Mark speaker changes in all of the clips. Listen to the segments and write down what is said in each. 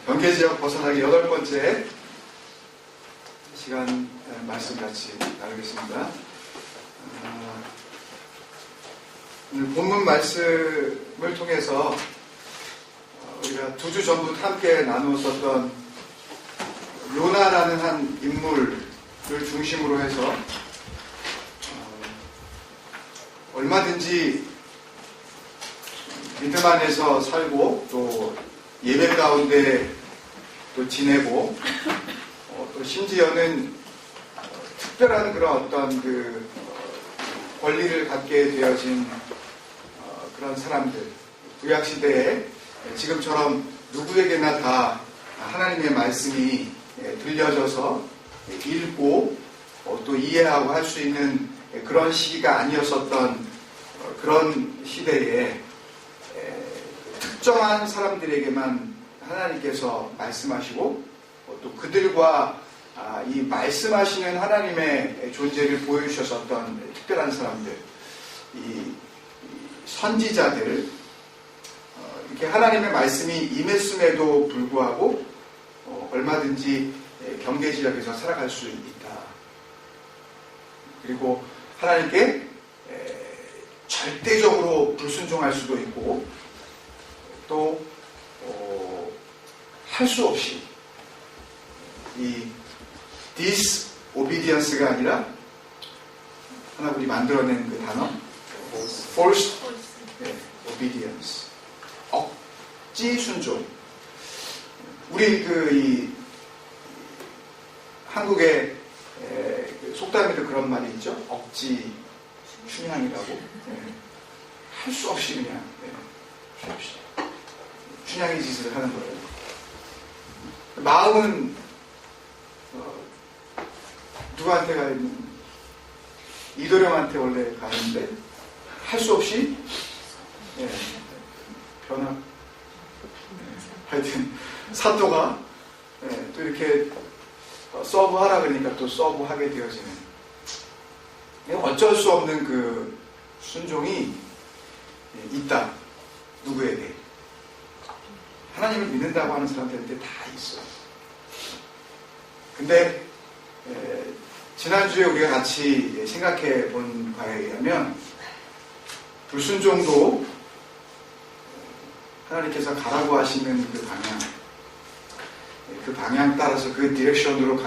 Speaker 1: 경계지역 벗어나기 8번째 시간 말씀 같이 나누겠습니다. 오늘 본문 말씀을 통해서 우리가 2주 전부터 함께 나누었었던 요나라는 한 인물을 중심으로 해서 얼마든지 믿음 안에서 살고 또 예배 가운데 또 지내고 또 심지어는 특별한 그런 어떤 그 권리를 갖게 되어진 그런 사람들, 구약시대에 지금처럼 누구에게나 다 하나님의 말씀이 들려져서 읽고 또 이해하고 할 수 있는 그런 시기가 아니었었던 그런 시대에 특정한 사람들에게만 하나님께서 말씀하시고 또 그들과 이 말씀하시는 하나님의 존재를 보여주셨었던 특별한 사람들, 이 선지자들, 이렇게 하나님의 말씀이 임했음에도 불구하고 얼마든지 경계지역에서 살아갈 수 있다. 그리고 하나님께 절대적으로 불순종할 수도 있고 또 할 수 없이 이 disobedience가 아니라 하나 우리 만들어낸 그 단어 forced obedience, 억지 순종. 우리 이 한국의 속담에도 그런 말이 있죠. 억지 춘향이라고. 할 수 없이 그냥 할 수 없이 춘향이 짓을 하는 거예요. 마음은 누구한테 가 있는? 이도령한테 원래 가는데 할 수 없이 변화. 하여튼 사또가 또 이렇게 서브하라 그러니까 또 서브하게 되어지는, 어쩔 수 없는 그 순종이 있다. 누구에게? 하나님을 믿는다고 하는 사람들한테 다 있어요. 근데 지난주에 우리가 같이 생각해 본 바에 의하면 불순종도 하나님께서 가라고 하시는 그 방향 따라서 그 디렉션으로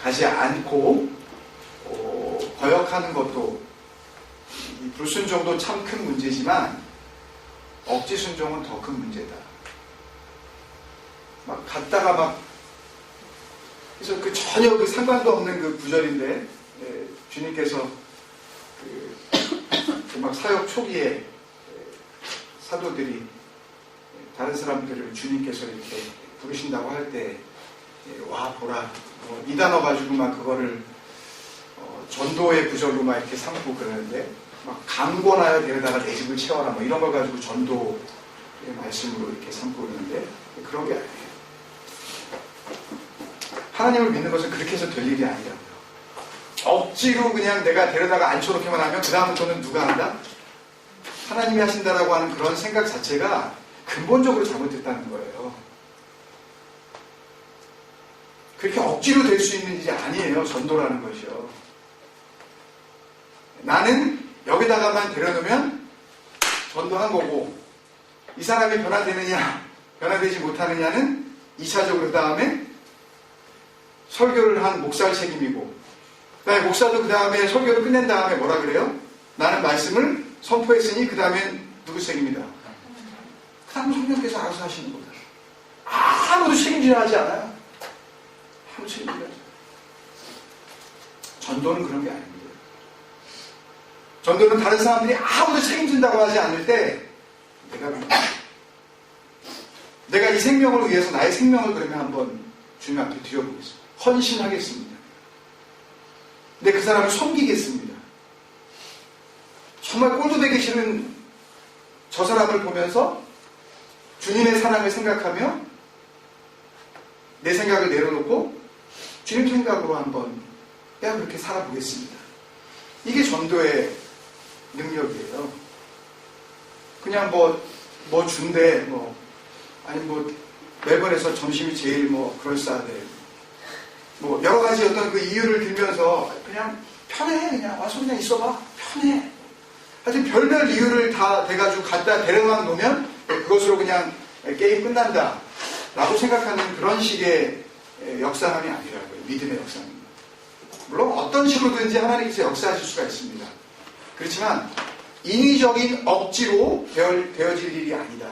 Speaker 1: 가지 않고 거역하는 것도, 이 불순종도 참 큰 문제지만 억지 순종은 더 큰 문제다. 막 갔다가 그래서 전혀 상관도 없는 그 구절인데, 주님께서 막 사역 초기에 사도들이 다른 사람들을 주님께서 이렇게 부르신다고 할 때, 와 보라, 이 단어 가지고 막 그거를 전도의 구절로 막 이렇게 삼고 그러는데, 막 강권하여 데려다가 내 집을 채워라, 뭐 이런 걸 가지고 전도의 말씀으로 이렇게 삼고 있는데, 그런 게 아니에요. 하나님을 믿는 것은 그렇게 해서 될 일이 아니라고요. 억지로 그냥 내가 데려다가 앉혀놓기만 하면 그 다음부터는 누가 한다? 하나님이 하신다라고 하는 그런 생각 자체가 근본적으로 잘못됐다는 거예요. 그렇게 억지로 될 수 있는 일이 아니에요. 전도라는 것이요. 나는 여기다가만 데려놓으면 전도한 거고, 이 사람이 변화되느냐 변화되지 못하느냐는 2차적으로 그 다음에 설교를 한 목사의 책임이고, 그 다음에 목사도 그 다음에 설교를 끝낸 다음에 뭐라 그래요? 나는 말씀을 선포했으니 그 다음엔 누구 책임이다? 그 다음은 성령께서 알아서 하시는 거다. 아무도 책임지려 하지 않아요. 아무 책임지려 하지 않아요. 전도는 그런 게 아닙니다. 전도는 다른 사람들이 아무도 책임진다고 하지 않을 때 내가 이 생명을 위해서 나의 생명을 그러면 한번 주님 앞에 드려보겠습니다. 헌신하겠습니다. 근데 그 사람을 섬기겠습니다. 정말 꼴도 되기 싫은 저 사람을 보면서 주님의 사랑을 생각하며 내 생각을 내려놓고 주님 생각으로 한번 내가 그렇게 살아보겠습니다. 이게 전도의 능력이에요. 그냥 뭐 준대, 아니 멜번에서 점심이 제일 뭐 그럴싸하대. 뭐 여러 가지 어떤 그 이유를 들면서 그냥 편해, 그냥 와서 그냥 있어봐, 편해. 하여튼 별별 이유를 다 대가지고 갖다 데려다 놓으면 그것으로 그냥 게임 끝난다 라고 생각하는 그런 식의 역사함이 아니라고요. 믿음의 역사입니다. 물론 어떤 식으로든지 하나님께서 역사하실 수가 있습니다. 그렇지만 인위적인 억지로 되어질 일이 아니다.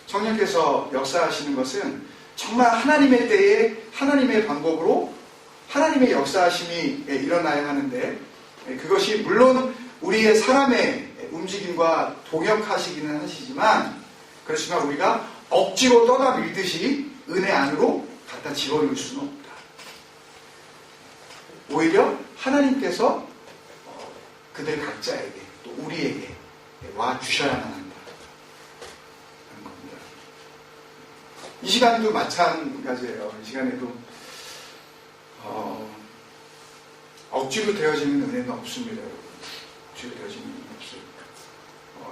Speaker 1: 성령께서 역사하시는 것은 정말 하나님의 때에 하나님의 방법으로 하나님의 역사하심이 일어나야 하는데, 그것이 물론 우리의 사람의 움직임과 동역하시기는 하시지만, 그렇지만 우리가 억지로 떠나밀듯이 은혜 안으로 갖다 집어넣을 수는 없다. 오히려 하나님께서 그들 각자에게 또 우리에게 와 주셔야만 한다 하는 겁니다. 이 시간도 마찬가지예요. 이 시간에도 억지로 되어지는 은혜는 없습니다. 억지로 되어지는 은혜는 없어요.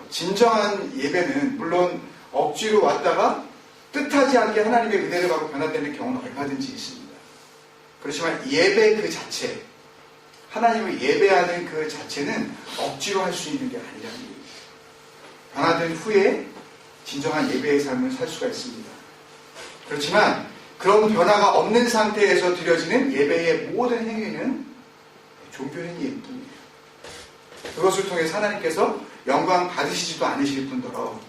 Speaker 1: 진정한 예배는 물론 억지로 왔다가 뜻하지 않게 하나님의 은혜를 받고 변화되는 경우는 얼마든지 있습니다. 그렇지만 예배 그 자체, 하나님을 예배하는 그 자체는 억지로 할 수 있는 게 아니라는 거예요. 변화된 후에 진정한 예배의 삶을 살 수가 있습니다. 그렇지만 그런 변화가 없는 상태에서 드려지는 예배의 모든 행위는 종교 행위일 뿐이에요. 그것을 통해서 하나님께서 영광 받으시지도 않으실 뿐더러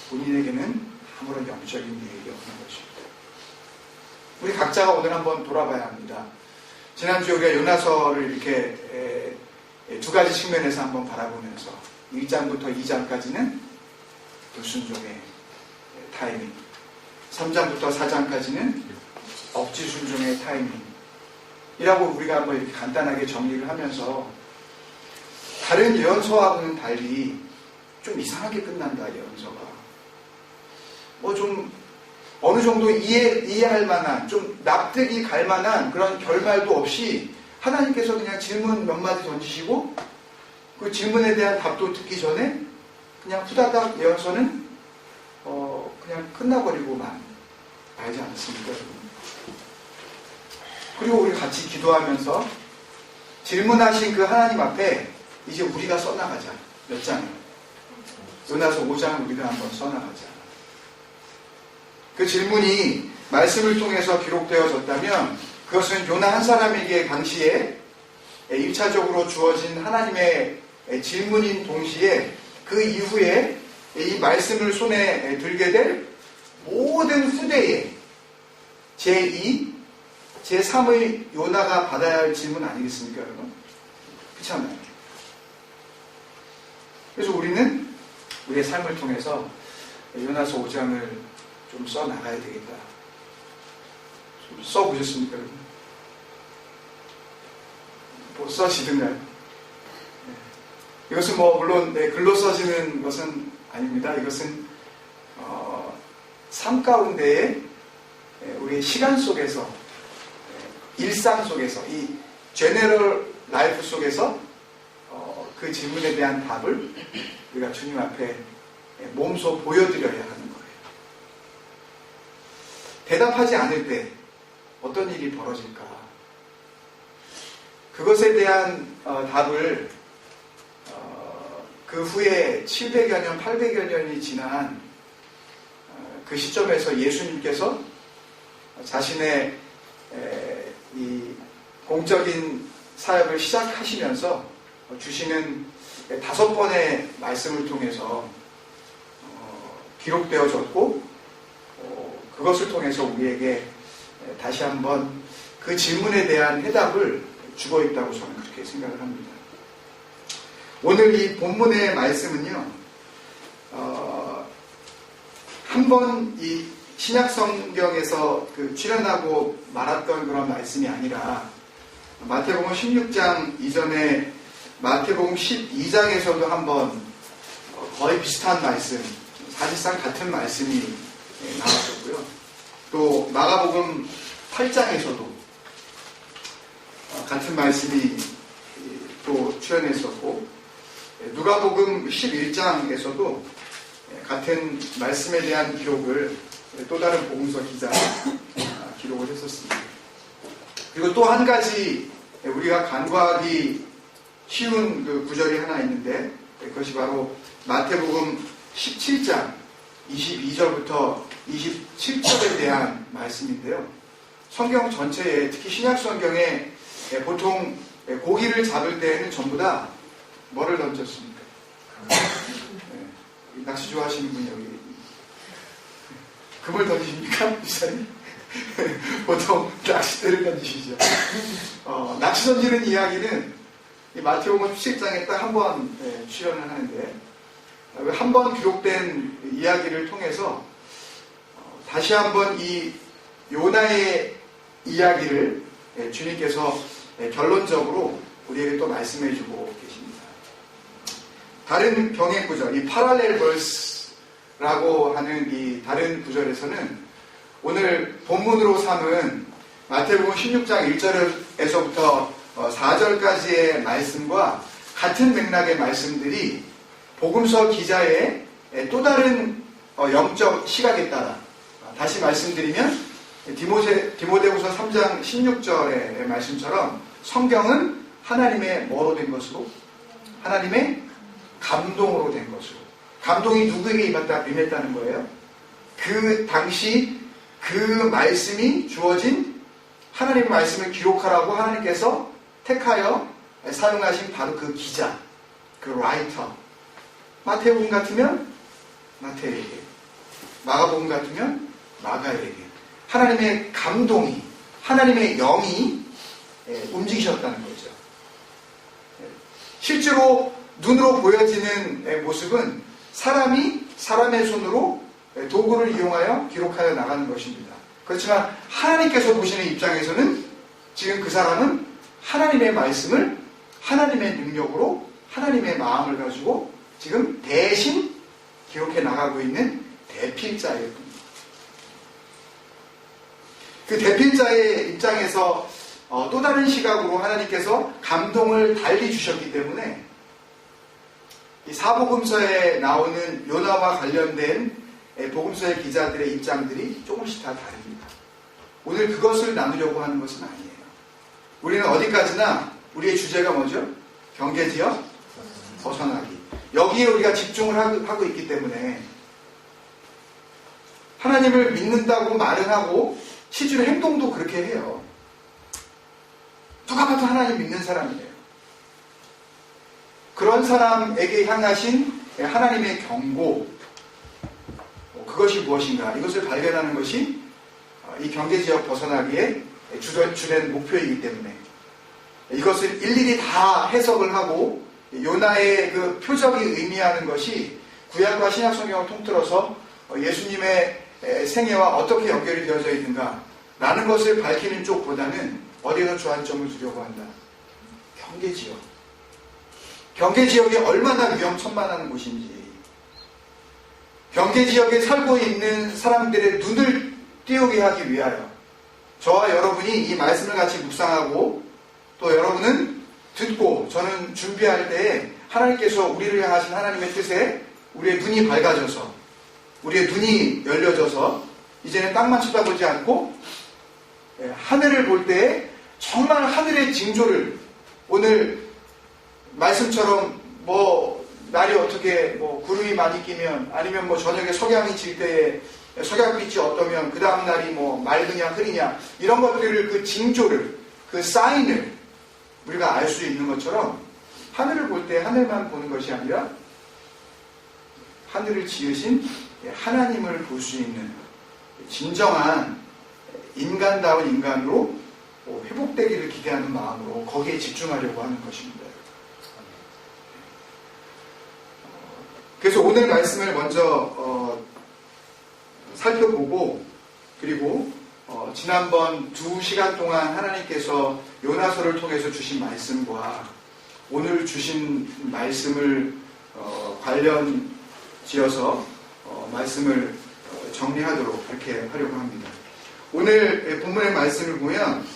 Speaker 1: 본인에게는 아무런 영적인 이익이 없는 것입니다. 우리 각자가 오늘 한번 돌아봐야 합니다. 지난주에 우리가 요나서를 이렇게 두 가지 측면에서 한번 바라보면서 1장부터 2장까지는 불순종의 타이밍, 3장부터 4장까지는 억지 순종의 타이밍이라고 우리가 한번 이렇게 간단하게 정리를 하면서, 다른 예언서와는 달리 좀 이상하게 끝난다, 예언서가. 뭐 좀 어느 정도 이해할 만한, 좀 납득이 갈 만한 그런 결말도 없이 하나님께서 그냥 질문 몇 마디 던지시고 그 질문에 대한 답도 듣기 전에 그냥 후다닥 예언서는 그냥 끝나버리고만 알지 않습니까? 그리고 우리 같이 기도하면서 질문하신 그 하나님 앞에 이제 우리가 써나가자. 몇 장을? 요나서 5장을 우리가 한번 써나가자. 그 질문이 말씀을 통해서 기록되어졌다면 그것은 요나 한 사람에게 당시에 1차적으로 주어진 하나님의 질문인 동시에 그 이후에 이 말씀을 손에 들게 될 모든 후대에 제2, 제3의 요나가 받아야 할 질문 아니겠습니까, 여러분? 그렇잖아요. 그래서 우리는 우리의 삶을 통해서 요나서 5장을 좀 써나가야 되겠다. 좀 써보셨습니까, 여러분? 뭐 써지든가요? 네. 이것은 뭐 물론 글로 써지는 것은 아닙니다. 이것은 삶 가운데에 우리의 시간 속에서, 일상 속에서, 이 제너럴 라이프 속에서 그 질문에 대한 답을 우리가 주님 앞에 몸소 보여드려야 하는 거예요. 대답하지 않을 때 어떤 일이 벌어질까? 그것에 대한 답을 그 후에 700여 년, 800여 년이 지난 그 시점에서 예수님께서 자신의 이 공적인 사역을 시작하시면서 주시는 5번의 말씀을 통해서 기록되어졌고, 그것을 통해서 우리에게 다시 한번 그 질문에 대한 해답을 주고 있다고 저는 그렇게 생각을 합니다. 오늘 이 본문의 말씀은요, 한 번 이 신약 성경에서 그 출연하고 말았던 그런 말씀이 아니라 마태복음 16장 이전에 마태복음 12장에서도 한번 거의 비슷한 말씀, 사실상 같은 말씀이 나왔었고요. 또 마가복음 8장에서도 같은 말씀이 또 출연했었고, 누가복음 11장에서도 같은 말씀에 대한 기록을 또 다른 복음서 기자가 기록을 했었습니다. 그리고 또 한 가지 우리가 간과하기 쉬운 그 구절이 하나 있는데, 그것이 바로 마태복음 17장 22절부터 27절에 대한 말씀인데요. 성경 전체에, 특히 신약 성경에 보통 고기를 잡을 때에는 전부 다 뭐를 던졌습니까? 낚시 좋아하시는 분이 여기 금을 던지십니까? 보통 낚싯대를 던지시죠. 낚시 던지는 이야기는 이 마태복음 17장에 딱 한 번 출연을 하는데, 한 번 기록된 이야기를 통해서 다시 한번 이 요나의 이야기를 주님께서 결론적으로 우리에게 또 말씀해 주고 계십니다. 다른 병행 구절, 이 파랄렐 벌스라고 하는 이 다른 구절에서는 오늘 본문으로 삼은 마태복음 16장 1절에서부터 4절까지의 말씀과 같은 맥락의 말씀들이 복음서 기자의 또 다른 영적 시각에 따라, 다시 말씀드리면 디모데후서 3장 16절의 말씀처럼 성경은 하나님의 뭐로 된 것으로? 하나님의 감동으로 된 것으로. 감동이 누구에게 임했다는 거예요? 그 당시 그 말씀이 주어진 하나님의 말씀을 기록하라고 하나님께서 택하여 사용하신 바로 그 기자, 그 라이터. 마태복음 같으면 마태에게, 마가복음 같으면 마가에게 하나님의 감동이, 하나님의 영이 움직이셨다는 거죠. 실제로 눈으로 보여지는 모습은 사람이 사람의 손으로 도구를 이용하여 기록하여 나가는 것입니다. 그렇지만 하나님께서 보시는 입장에서는 지금 그 사람은 하나님의 말씀을 하나님의 능력으로 하나님의 마음을 가지고 지금 대신 기록해 나가고 있는 대필자일 뿐입니다. 그 대필자의 입장에서 또 다른 시각으로 하나님께서 감동을 달리 주셨기 때문에 이 사복음서에 나오는 요나와 관련된 복음서의 기자들의 입장들이 조금씩 다 다릅니다. 오늘 그것을 나누려고 하는 것은 아니에요. 우리는 어디까지나 우리의 주제가 뭐죠? 경계지역 벗어나기. 여기에 우리가 집중을 하고 있기 때문에 하나님을 믿는다고 말은 하고 실제로 행동도 그렇게 해요. 누가 봐도 하나님 믿는 사람이에요. 그런 사람에게 향하신 하나님의 경고, 그것이 무엇인가, 이것을 발견하는 것이 이 경계지역 벗어나기에 주된 목표이기 때문에 이것을 일일이 다 해석을 하고 요나의 그 표적이 의미하는 것이 구약과 신약 성경을 통틀어서 예수님의 생애와 어떻게 연결이 되어져 있는가 라는 것을 밝히는 쪽보다는 어디에서 주안점을 두려고 한다? 경계지역. 경계지역이 얼마나 위험천만한 곳인지, 경계지역에 살고 있는 사람들의 눈을 띄우게 하기 위하여 저와 여러분이 이 말씀을 같이 묵상하고 또 여러분은 듣고 저는 준비할 때에 하나님께서 우리를 향하신 하나님의 뜻에 우리의 눈이 밝아져서, 우리의 눈이 열려져서 이제는 땅만 쳐다보지 않고 하늘을 볼 때에 정말 하늘의 징조를, 오늘 말씀처럼 날이 어떻게 구름이 많이 끼면, 아니면 저녁에 석양이 질 때에 석양빛이 어떠면 그 다음 날이 맑으냐 흐리냐, 이런 것들을, 그 징조를, 그 사인을 우리가 알 수 있는 것처럼 하늘을 볼 때 하늘만 보는 것이 아니라 하늘을 지으신 하나님을 볼 수 있는 진정한 인간다운 인간으로 회복되기를 기대하는 마음으로 거기에 집중하려고 하는 것입니다. 그래서 오늘 말씀을 먼저 살펴보고, 그리고 지난번 2시간 동안 하나님께서 요나서를 통해서 주신 말씀과 오늘 주신 말씀을 관련 지어서 말씀을 정리하도록 그렇게 하려고 합니다. 오늘 본문의 말씀을 보면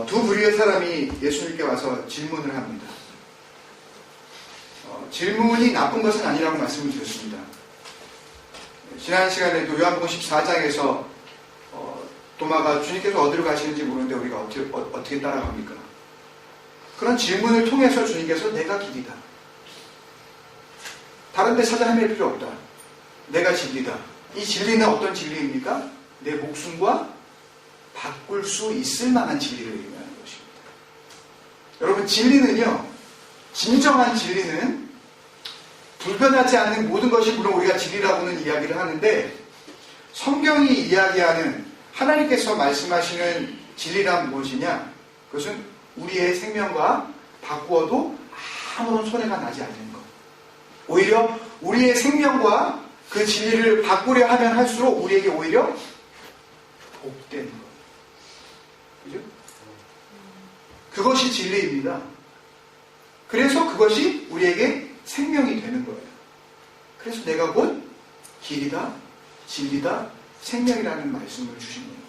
Speaker 1: 두 부류의 사람이 예수님께 와서 질문을 합니다. 질문이 나쁜 것은 아니라고 말씀을 드렸습니다. 지난 시간에도 요한복음 14장에서 도마가 주님께서 어디로 가시는지 모르는데 우리가 어떻게 따라갑니까? 그런 질문을 통해서 주님께서 내가 길이다. 다른 데 찾아 헤맬 필요 없다. 내가 진리다. 이 진리는 어떤 진리입니까? 내 목숨과 바꿀 수 있을 만한 진리를 의미하는 것입니다. 여러분, 진리는요, 진정한 진리는 불변하지 않는 모든 것이 물론 우리가 진리라고는 이야기를 하는데, 성경이 이야기하는 하나님께서 말씀하시는 진리란 무엇이냐? 그것은 우리의 생명과 바꾸어도 아무런 손해가 나지 않는 것. 오히려 우리의 생명과 그 진리를 바꾸려 하면 할수록 우리에게 오히려 복된 것. 그죠? 그것이 진리입니다. 그래서 그것이 우리에게 생명이 되는 거예요. 그래서 내가 곧 길이다, 진리다, 생명이라는 말씀을 주신 겁니다.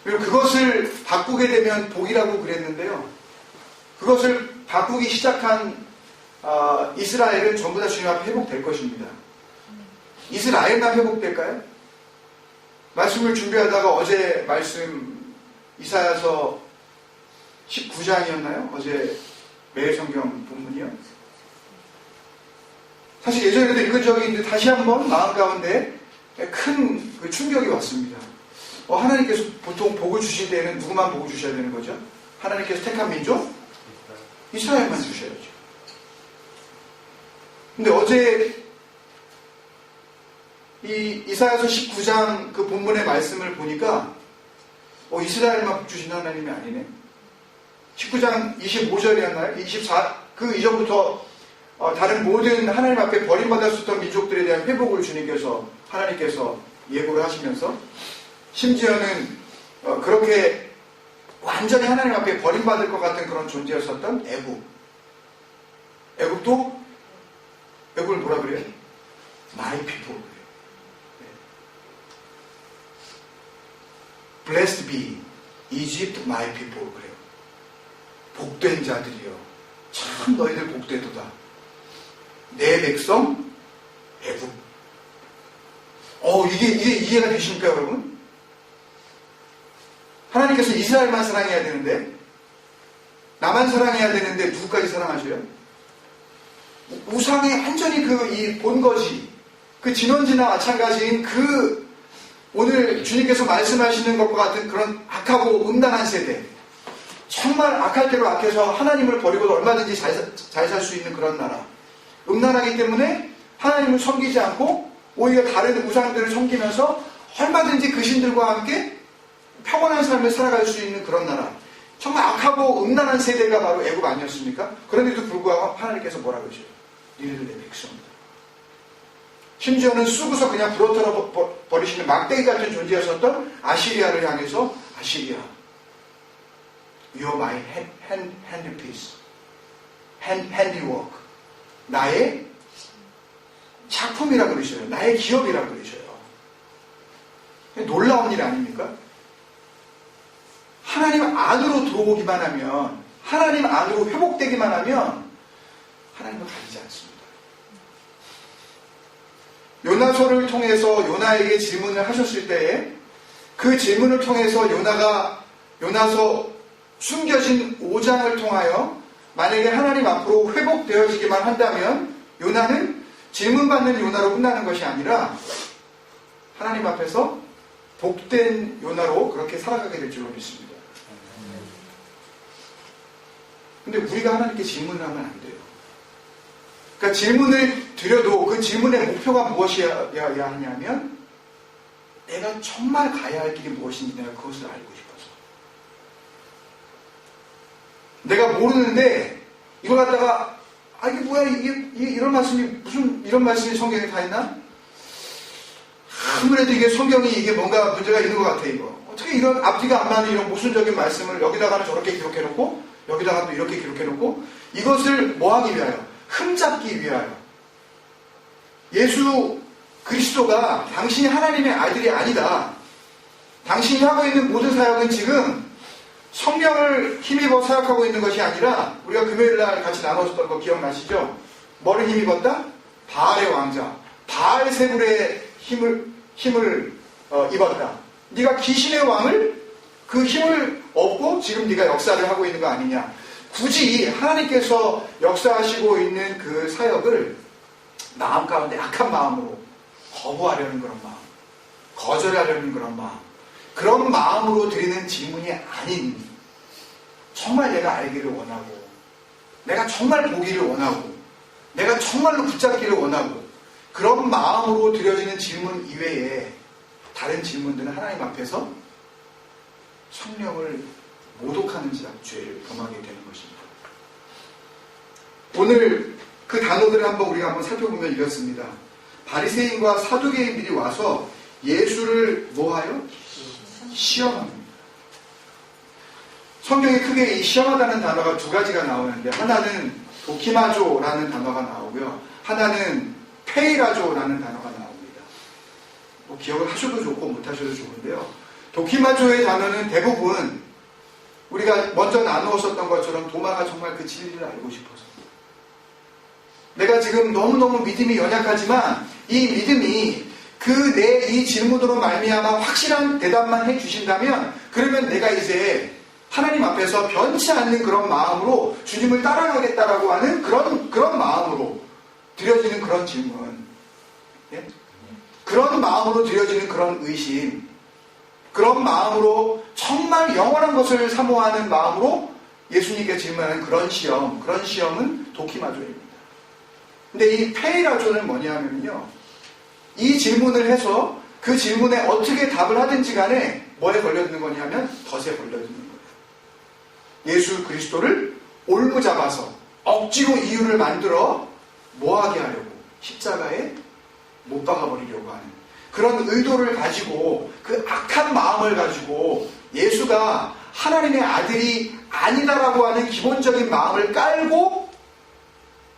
Speaker 1: 그리고 그것을 바꾸게 되면 복이라고 그랬는데요. 그것을 바꾸기 시작한 이스라엘은 전부 다 주님 앞에 회복될 것입니다. 이스라엘만 회복될까요? 말씀을 준비하다가 어제 말씀 이사야서 19장이었나요? 어제 매일 성경 본문이요. 사실 예전에도 읽은 적이 있는데 다시 한번 마음 가운데 큰 그 충격이 왔습니다. 하나님께서 보통 복을 주실 때에는 누구만 복을 주셔야 되는 거죠? 하나님께서 택한 민족? 이스라엘만 주셔야죠. 근데 어제 이 이사야서 19장 그 본문의 말씀을 보니까 이스라엘만 복 주신 하나님이 아니네. 19장 25절이었나요? 24, 그 이전부터 다른 모든 하나님 앞에 버림받았었던 민족들에 대한 회복을 하나님께서 예고를 하시면서 심지어는 그렇게 완전히 하나님 앞에 버림받을 것 같은 그런 존재였었던 애국도 애국을 뭐라 그래요? My people 그래요. Blessed be Egypt my people 그래요. 복된 자들이여, 참 너희들 복되도다. 내 백성 애국. 이게 이해가 되십니까, 여러분? 하나님께서 이스라엘만 사랑해야 되는데, 나만 사랑해야 되는데 누구까지 사랑하셔요? 우상의 완전히 이 본거지, 그 진원지나 마찬가지인 오늘 주님께서 말씀하시는 것과 같은 그런 악하고 음란한 세대, 정말 악할 대로 악해서 하나님을 버리고도 얼마든지 잘 살 수 있는 그런 나라, 음란하기 때문에 하나님을 섬기지 않고 오히려 다른 우상들을 섬기면서 얼마든지 그 신들과 함께 평온한 삶을 살아갈 수 있는 그런 나라, 정말 악하고 음란한 세대가 바로 애굽 아니었습니까? 그런데도 불구하고 하나님께서 뭐라 그러셔요? 니네들 내 백성이다. 심지어는 쑥어서 그냥 부러뜨려 버리시는 막대기 같은 존재였었던 아시리아를 향해서 아시리아, You're my handpiece, handiwork. 나의 작품이라고 그러셔요. 나의 기업이라고 그러셔요. 놀라운 일 아닙니까? 하나님 안으로 들어오기만 하면, 하나님 안으로 회복되기만 하면 하나님을 가리지 않습니다. 요나서를 통해서 요나에게 질문을 하셨을 때에 그 질문을 통해서 요나서 숨겨진 5장을 통하여 만약에 하나님 앞으로 회복되어지기만 한다면 요나는 질문받는 요나로 끝나는 것이 아니라 하나님 앞에서 복된 요나로 그렇게 살아가게 될 줄로 믿습니다. 근데 우리가 하나님께 질문을 하면 안 돼요. 그러니까 질문을 드려도 그 질문의 목표가 무엇이어야 하냐면 내가 정말 가야 할 길이 무엇인지 내가 그것을 알고 싶어서. 내가 모르는데 이걸 갖다가 이게 뭐야, 이런 말씀이 무슨 이런 말씀이 성경에 다 있나? 아무래도 이게 성경이 이게 뭔가 문제가 있는 것 같아. 이거 어떻게 이런 앞뒤가 안 맞는 이런 모순적인 말씀을 여기다가는 저렇게 기록해놓고 여기다가 또 이렇게 기록해놓고 이것을 뭐하기 위하여? 흠잡기 위하여. 예수 그리스도가 당신이 하나님의 아들이 아니다. 당신이 하고 있는 모든 사역은 지금 성령을 힘입어 사역하고 있는 것이 아니라 우리가 금요일날 같이 나눴었던 거 기억나시죠? 뭐를 힘입었다? 바알의 왕자, 바알세불의 힘을 입었다. 네가 귀신의 왕을 그 힘을 얻고 지금 네가 역사를 하고 있는 거 아니냐. 굳이 하나님께서 역사하시고 있는 그 사역을 마음 가운데 악한 마음으로 거부하려는 그런 마음, 거절하려는 그런 마음, 그런 마음으로 드리는 질문이 아닌, 정말 내가 알기를 원하고, 내가 정말 보기를 원하고, 내가 정말로 붙잡기를 원하고, 그런 마음으로 드려지는 질문 이외에 다른 질문들은 하나님 앞에서 성령을 모독하는 죄를 범하게 되는 것입니다. 오늘 그 단어들을 한번 살펴보면 이렇습니다. 바리새인과 사두개인들이 와서 예수를 뭐하여? 시험합니다. 성경에 크게 이 시험하다는 단어가 두 가지가 나오는데, 하나는 도키마조라는 단어가 나오고요, 하나는 페이라조라는 단어가 나옵니다. 기억을 하셔도 좋고 못하셔도 좋은데요, 도키마조의 단어는 대부분 우리가 먼저 나누었었던 것처럼 도마가 정말 그 진리를 알고 싶어서, 내가 지금 너무너무 믿음이 연약하지만 이 믿음이 내 이 질문으로 말미암아 확실한 대답만 해주신다면, 그러면 내가 이제 하나님 앞에서 변치 않는 그런 마음으로 주님을 따라가겠다라고 하는 그런 마음으로 드려지는 그런 질문, 예? 그런 마음으로 드려지는 그런 의심, 그런 마음으로 정말 영원한 것을 사모하는 마음으로 예수님께 질문하는 그런 시험은 도키마조입니다. 근데 이 페이라조는 뭐냐면요, 이 질문을 해서 그 질문에 어떻게 답을 하든지 간에 뭐에 걸려드는 거냐면 덫에 걸려드는 거예요. 예수 그리스도를 올무잡아서 억지로 이유를 만들어 뭐하게 하려고, 십자가에 못 박아버리려고 하는 그런 의도를 가지고, 그 악한 마음을 가지고 예수가 하나님의 아들이 아니다라고 하는 기본적인 마음을 깔고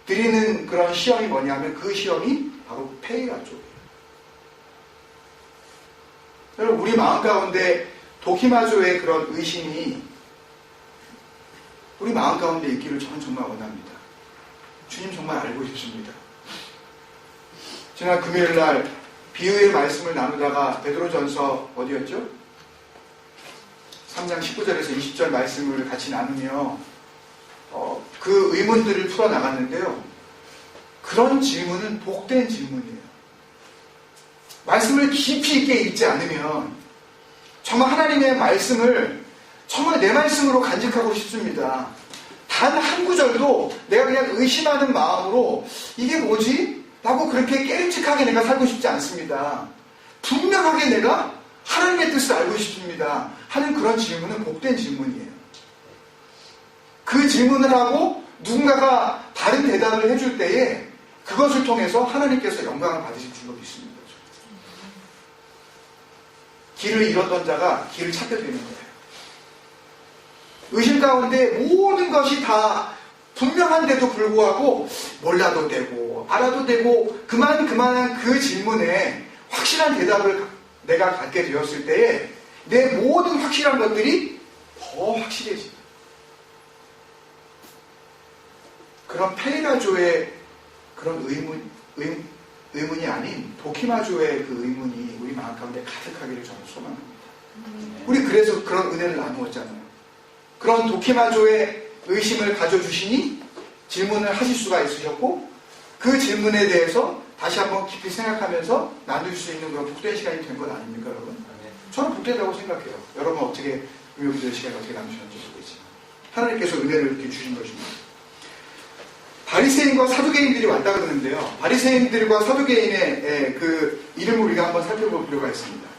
Speaker 1: 드리는 그런 시험이 뭐냐면, 그 시험이 바로 페이라조예요. 여러분, 우리 마음 가운데 도키마조의 그런 의심이 우리 마음 가운데 있기를 저는 정말 원합니다. 주님 정말 알고 싶습니다. 지난 금요일날 비유의 말씀을 나누다가 베드로전서 어디였죠? 3장 19절에서 20절 말씀을 같이 나누며 그 의문들을 풀어나갔는데요, 그런 질문은 복된 질문이에요. 말씀을 깊이 있게 읽지 않으면 정말 하나님의 말씀을 정말 내 말씀으로 간직하고 싶습니다. 단 한 구절도 내가 그냥 의심하는 마음으로 이게 뭐지? 라고 그렇게 깨름직하게 내가 살고 싶지 않습니다. 분명하게 내가 하나님의 뜻을 알고 싶습니다 하는 그런 질문은 복된 질문이에요. 그 질문을 하고 누군가가 다른 대답을 해줄 때에 그것을 통해서 하나님께서 영광을 받으실 줄로 믿습니다. 길을 잃었던 자가 길을 찾게 되는 거예요. 의심 가운데 모든 것이 다 분명한데도 불구하고 몰라도 되고 알아도 되고 그만한 그 질문에 확실한 대답을 내가 갖게 되었을 때에 내 모든 확실한 것들이 더 확실해집니다. 그런 페이라조의 그런 의문이 아닌 도키마조의 그 의문이 우리 마음 가운데 가득하기를 저는 소망합니다. 우리 그래서 그런 은혜를 나누었잖아요. 그런 도키마조의 의심을 가져주시니 질문을 하실 수가 있으셨고, 그 질문에 대해서 다시 한번 깊이 생각하면서 나눌 수 있는 그런 복된 시간이 된 건 아닙니까, 여러분? 저는 복되다고 생각해요. 여러분 어떻게 금요일 시간을 어떻게 나누셨는지 모르겠지만 하나님께서 은혜를 이렇게 주신 것입니다. 바리새인과 사두개인들이 왔다 그러는데요, 바리새인들과 사두개인의 그 이름을 우리가 한번 살펴볼 필요가 있습니다.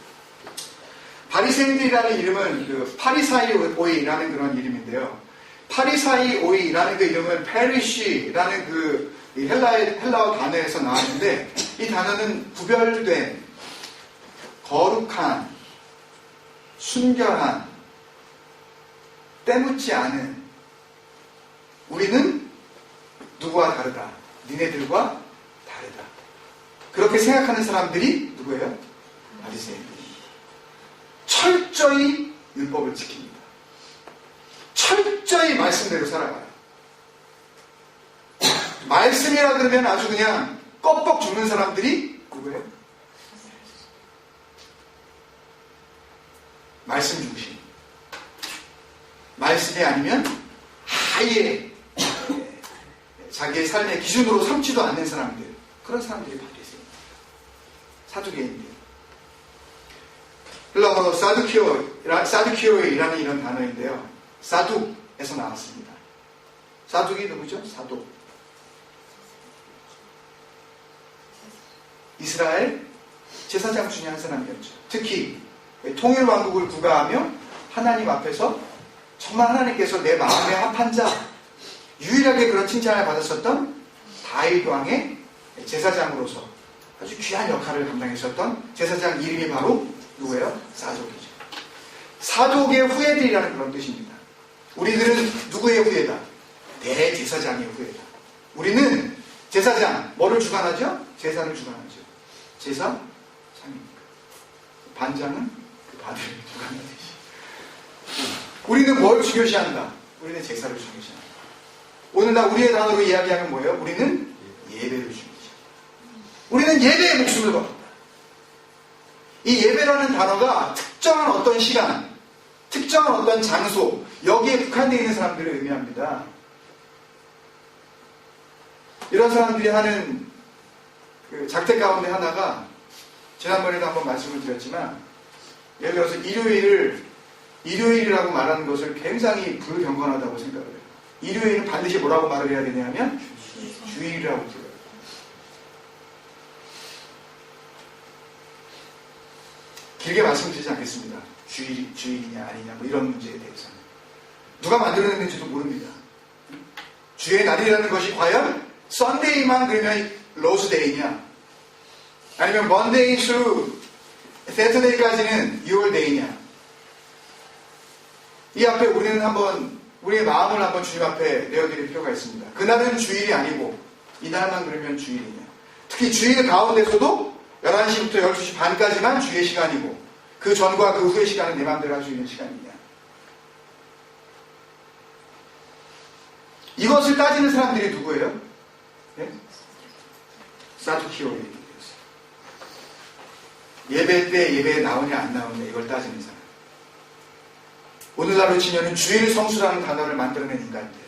Speaker 1: 바리새인들이라는 이름은 그 파리사이오이라는 그런 이름인데요, 파리사이오이라는 그 이름은 페리시라는 그 헬라어 단어에서 나왔는데, 이 단어는 구별된, 거룩한, 순결한, 때묻지 않은, 우리는 누구와 다르다, 니네들과 다르다, 그렇게 생각하는 사람들이 누구예요? 바리새인들이 철저히 율법을 지킵니다. 철저히 말씀대로 살아가요. 말씀이라 그러면 아주 그냥 껍벅 죽는 사람들이 누구예요? 말씀 중심. 말씀이 아니면 아예 자기의 삶의 기준으로 삼지도 않는 사람들, 그런 사람들이 바뀌었습니다. 사두개인들. 헬라어로 사두키오이라는 이런 단어인데요. 사둑에서 나왔습니다. 사둑이 누구죠? 사둑. 이스라엘 제사장 중에 한 사람이었죠. 특히 통일왕국을 구가하며 하나님 앞에서 정말 하나님께서 내 마음에 합한 자, 유일하게 그런 칭찬을 받았었던 다윗 왕의 제사장으로서 아주 귀한 역할을 감당했었던 제사장 이름이 바로 누구예요? 사독이죠. 사독의 후예들이라는 그런 뜻입니다. 우리들은 누구의 후예다? 대제사장의 후예다. 우리는 제사장, 뭐를 주관하죠? 제사를 주관하죠. 제사장입니까? 반장은 그 바들을 주관하듯이. 우리는 뭘 중요시한다? 우리는 제사를 중요시한다. 오늘날 우리의 단어로 이야기하면 뭐예요? 우리는 예배를 중요시한다. 우리는 예배에 목숨을 걸었다. 이 예배라는 단어가 특정한 어떤 시간, 특정한 어떤 장소, 여기에 국한되어 있는 사람들을 의미합니다. 이런 사람들이 하는 그 작태 가운데 하나가, 지난번에도 한번 말씀을 드렸지만, 예를 들어서 일요일이라고 말하는 것을 굉장히 불경건하다고 생각을 해요. 일요일은 반드시 뭐라고 말을 해야 되냐면 주일이라고 불러요. 길게 말씀드리지 않겠습니다. 주일이냐 아니냐 뭐 이런 문제에 대해서는 누가 만들어냈는지도 모릅니다. 주의 날이라는 것이 과연 썬데이만 그러면 로스데이냐, 아니면 먼데이 수 세터데이까지는 6월데이냐. 이 앞에 우리는 한번 우리의 마음을 한번 주님 앞에 내어드릴 필요가 있습니다. 그날은 주일이 아니고 이날만 그러면 주일이냐. 특히 주일 가운데서도 11시부터 12시 반까지만 주의 시간이고 그 전과 그 후의 시간은 내 마음대로 할 수 있는 시간이냐. 이것을 따지는 사람들이 누구예요? 네? 사두키오예요. 예배 때 예배에 나오냐 안 나오냐 이걸 따지는 사람. 오늘날로 치면은 주일 성수라는 단어를 만들어낸 인간들.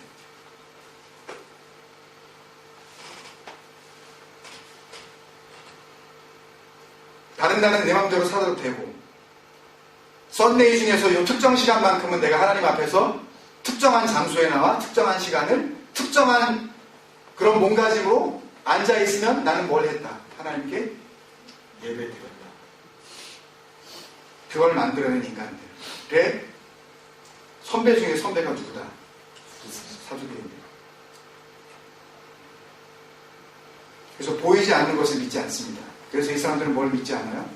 Speaker 1: 다른 날은 내 마음대로 살아도 되고, 썬데이 중에서 이 특정 시간만큼은 내가 하나님 앞에서 특정한 장소에 나와 특정한 시간을 특정한 그런 몸가짐으로 앉아있으면 나는 뭘 했다? 하나님께 예배드렸다. 그걸 만들어낸 인간들의 선배 중에 선배가 누구다? 사두개인들. 그래서 보이지 않는 것을 믿지 않습니다. 그래서 이 사람들은 뭘 믿지 않아요?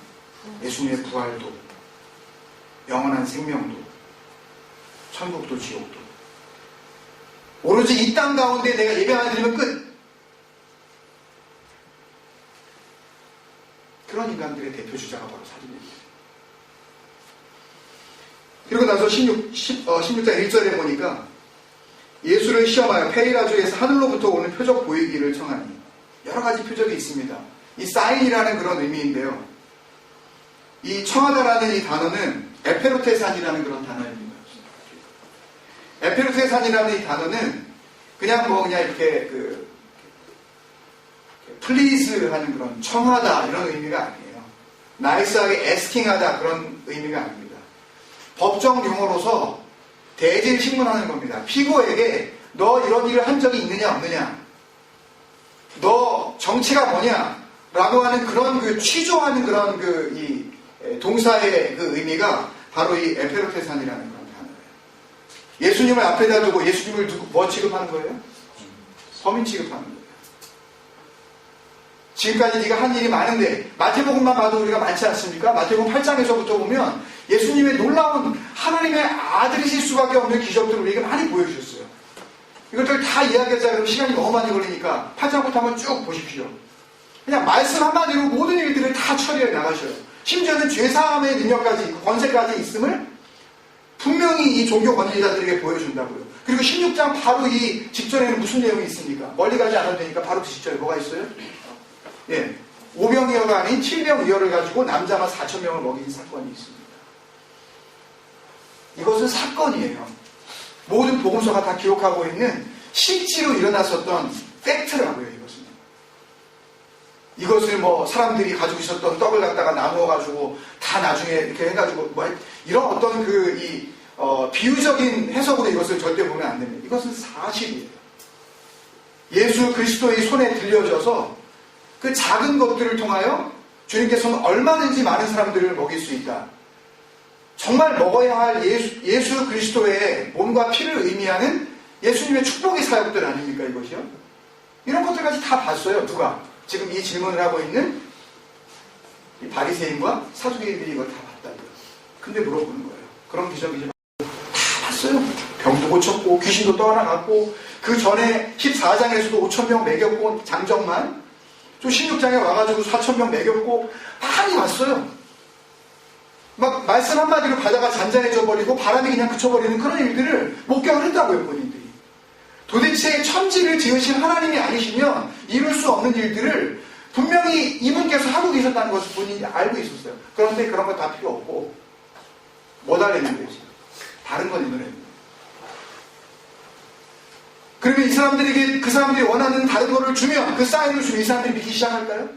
Speaker 1: 예수님의 부활도, 영원한 생명도, 천국도 지옥도. 오로지 이 땅 가운데 내가 예배 하나 드리면 끝. 그런 인간들의 대표 주자가 바로 사두개인들. 그리고 나서 16장 1절에 보니까 예수를 시험하여 페리라주에서 하늘로부터 오는 표적 보이기를 청하니, 여러 가지 표적이 있습니다. 이 사인이라는 그런 의미인데요. 이 청하다라는 이 단어는 에페로테산이라는 그런 단어입니다. 에페로테산이라는 이 단어는 그냥 이렇게 플리즈 하는 그런 청하다 이런 의미가 아니에요. 나이스하게 에스킹하다 그런 의미가 아닙니다. 법정 용어로서 대질 신문하는 겁니다. 피고에게 너 이런 일을 한 적이 있느냐 없느냐, 너 정체가 뭐냐 라고 하는 그런 취조하는 그런 이 동사의 그 의미가 바로 이 에페로테산이라는 그런 단어예요. 예수님을 앞에다 두고 예수님을 뭐 취급하는 거예요? 서민 취급하는 거예요. 지금까지 네가 한 일이 많은데, 마태복음만 봐도 우리가 많지 않습니까? 마태복음 8장에서부터 보면 예수님의 놀라운 하나님의 아들이실 수밖에 없는 기적들을 우리에게 많이 보여주셨어요. 이것들 다 이야기하자 그러면 시간이 너무 많이 걸리니까 8장부터 한번 쭉 보십시오. 그냥 말씀 한마디로 모든 일들을 다 처리해 나가셔요. 심지어는 죄사함의 능력까지, 권세까지 있음을 분명히 이 종교 권위자들에게 보여준다고요. 그리고 16장 바로 이 직전에는 무슨 내용이 있습니까? 멀리 가지 않아도 되니까 바로 그 직전에 뭐가 있어요? 예, 5병이어가 아닌 7병이어를 가지고 남자만 4,000명을 먹인 사건이 있습니다. 이것은 사건이에요. 모든 복음서가 다 기록하고 있는 실제로 일어났었던 팩트라고요. 이것을 뭐 사람들이 가지고 있었던 떡을 갖다가 나누어가지고 다 나중에 이렇게 해가지고 뭐 이런 어떤 비유적인 해석으로 이것을 절대 보면 안 됩니다. 이것은 사실이에요. 예수 그리스도의 손에 들려져서 그 작은 것들을 통하여 주님께서는 얼마든지 많은 사람들을 먹일 수 있다. 정말 먹어야 할 예수 그리스도의 몸과 피를 의미하는 예수님의 축복의 사역들 아닙니까 이것이요? 이런 것들까지 다 봤어요. 누가? 지금 이 질문을 하고 있는 이 바리새인과 사두개인들이 이걸 다 봤다고요. 근데 물어보는 거예요. 그런 기적이지 다 봤어요. 병도 고쳤고 귀신도 떠나갔고 그 전에 14장에서도 5,000명 먹였고 장정만 좀 16장에 와가지고 4,000명 먹였고 많이 봤어요. 막 말씀 한마디로 바다가 잔잔해져 버리고 바람이 그냥 그쳐버리는 그런 일들을 목격을 했다고요. 본인들이. 도대체 천지를 지으신 하나님이 아니시면 이룰 수 없는 일들을 분명히 이분께서 하고 계셨다는 것을 본인이 알고 있었어요. 그런데 그런 거 다 필요 없고 뭐 달랬는 거지? 다른 건 있는 거예요. 그러면 이 사람들에게 그 사람들이 원하는 다른 거를 주면 그 사인을 주면 이 사람들이 믿기 시작할까요?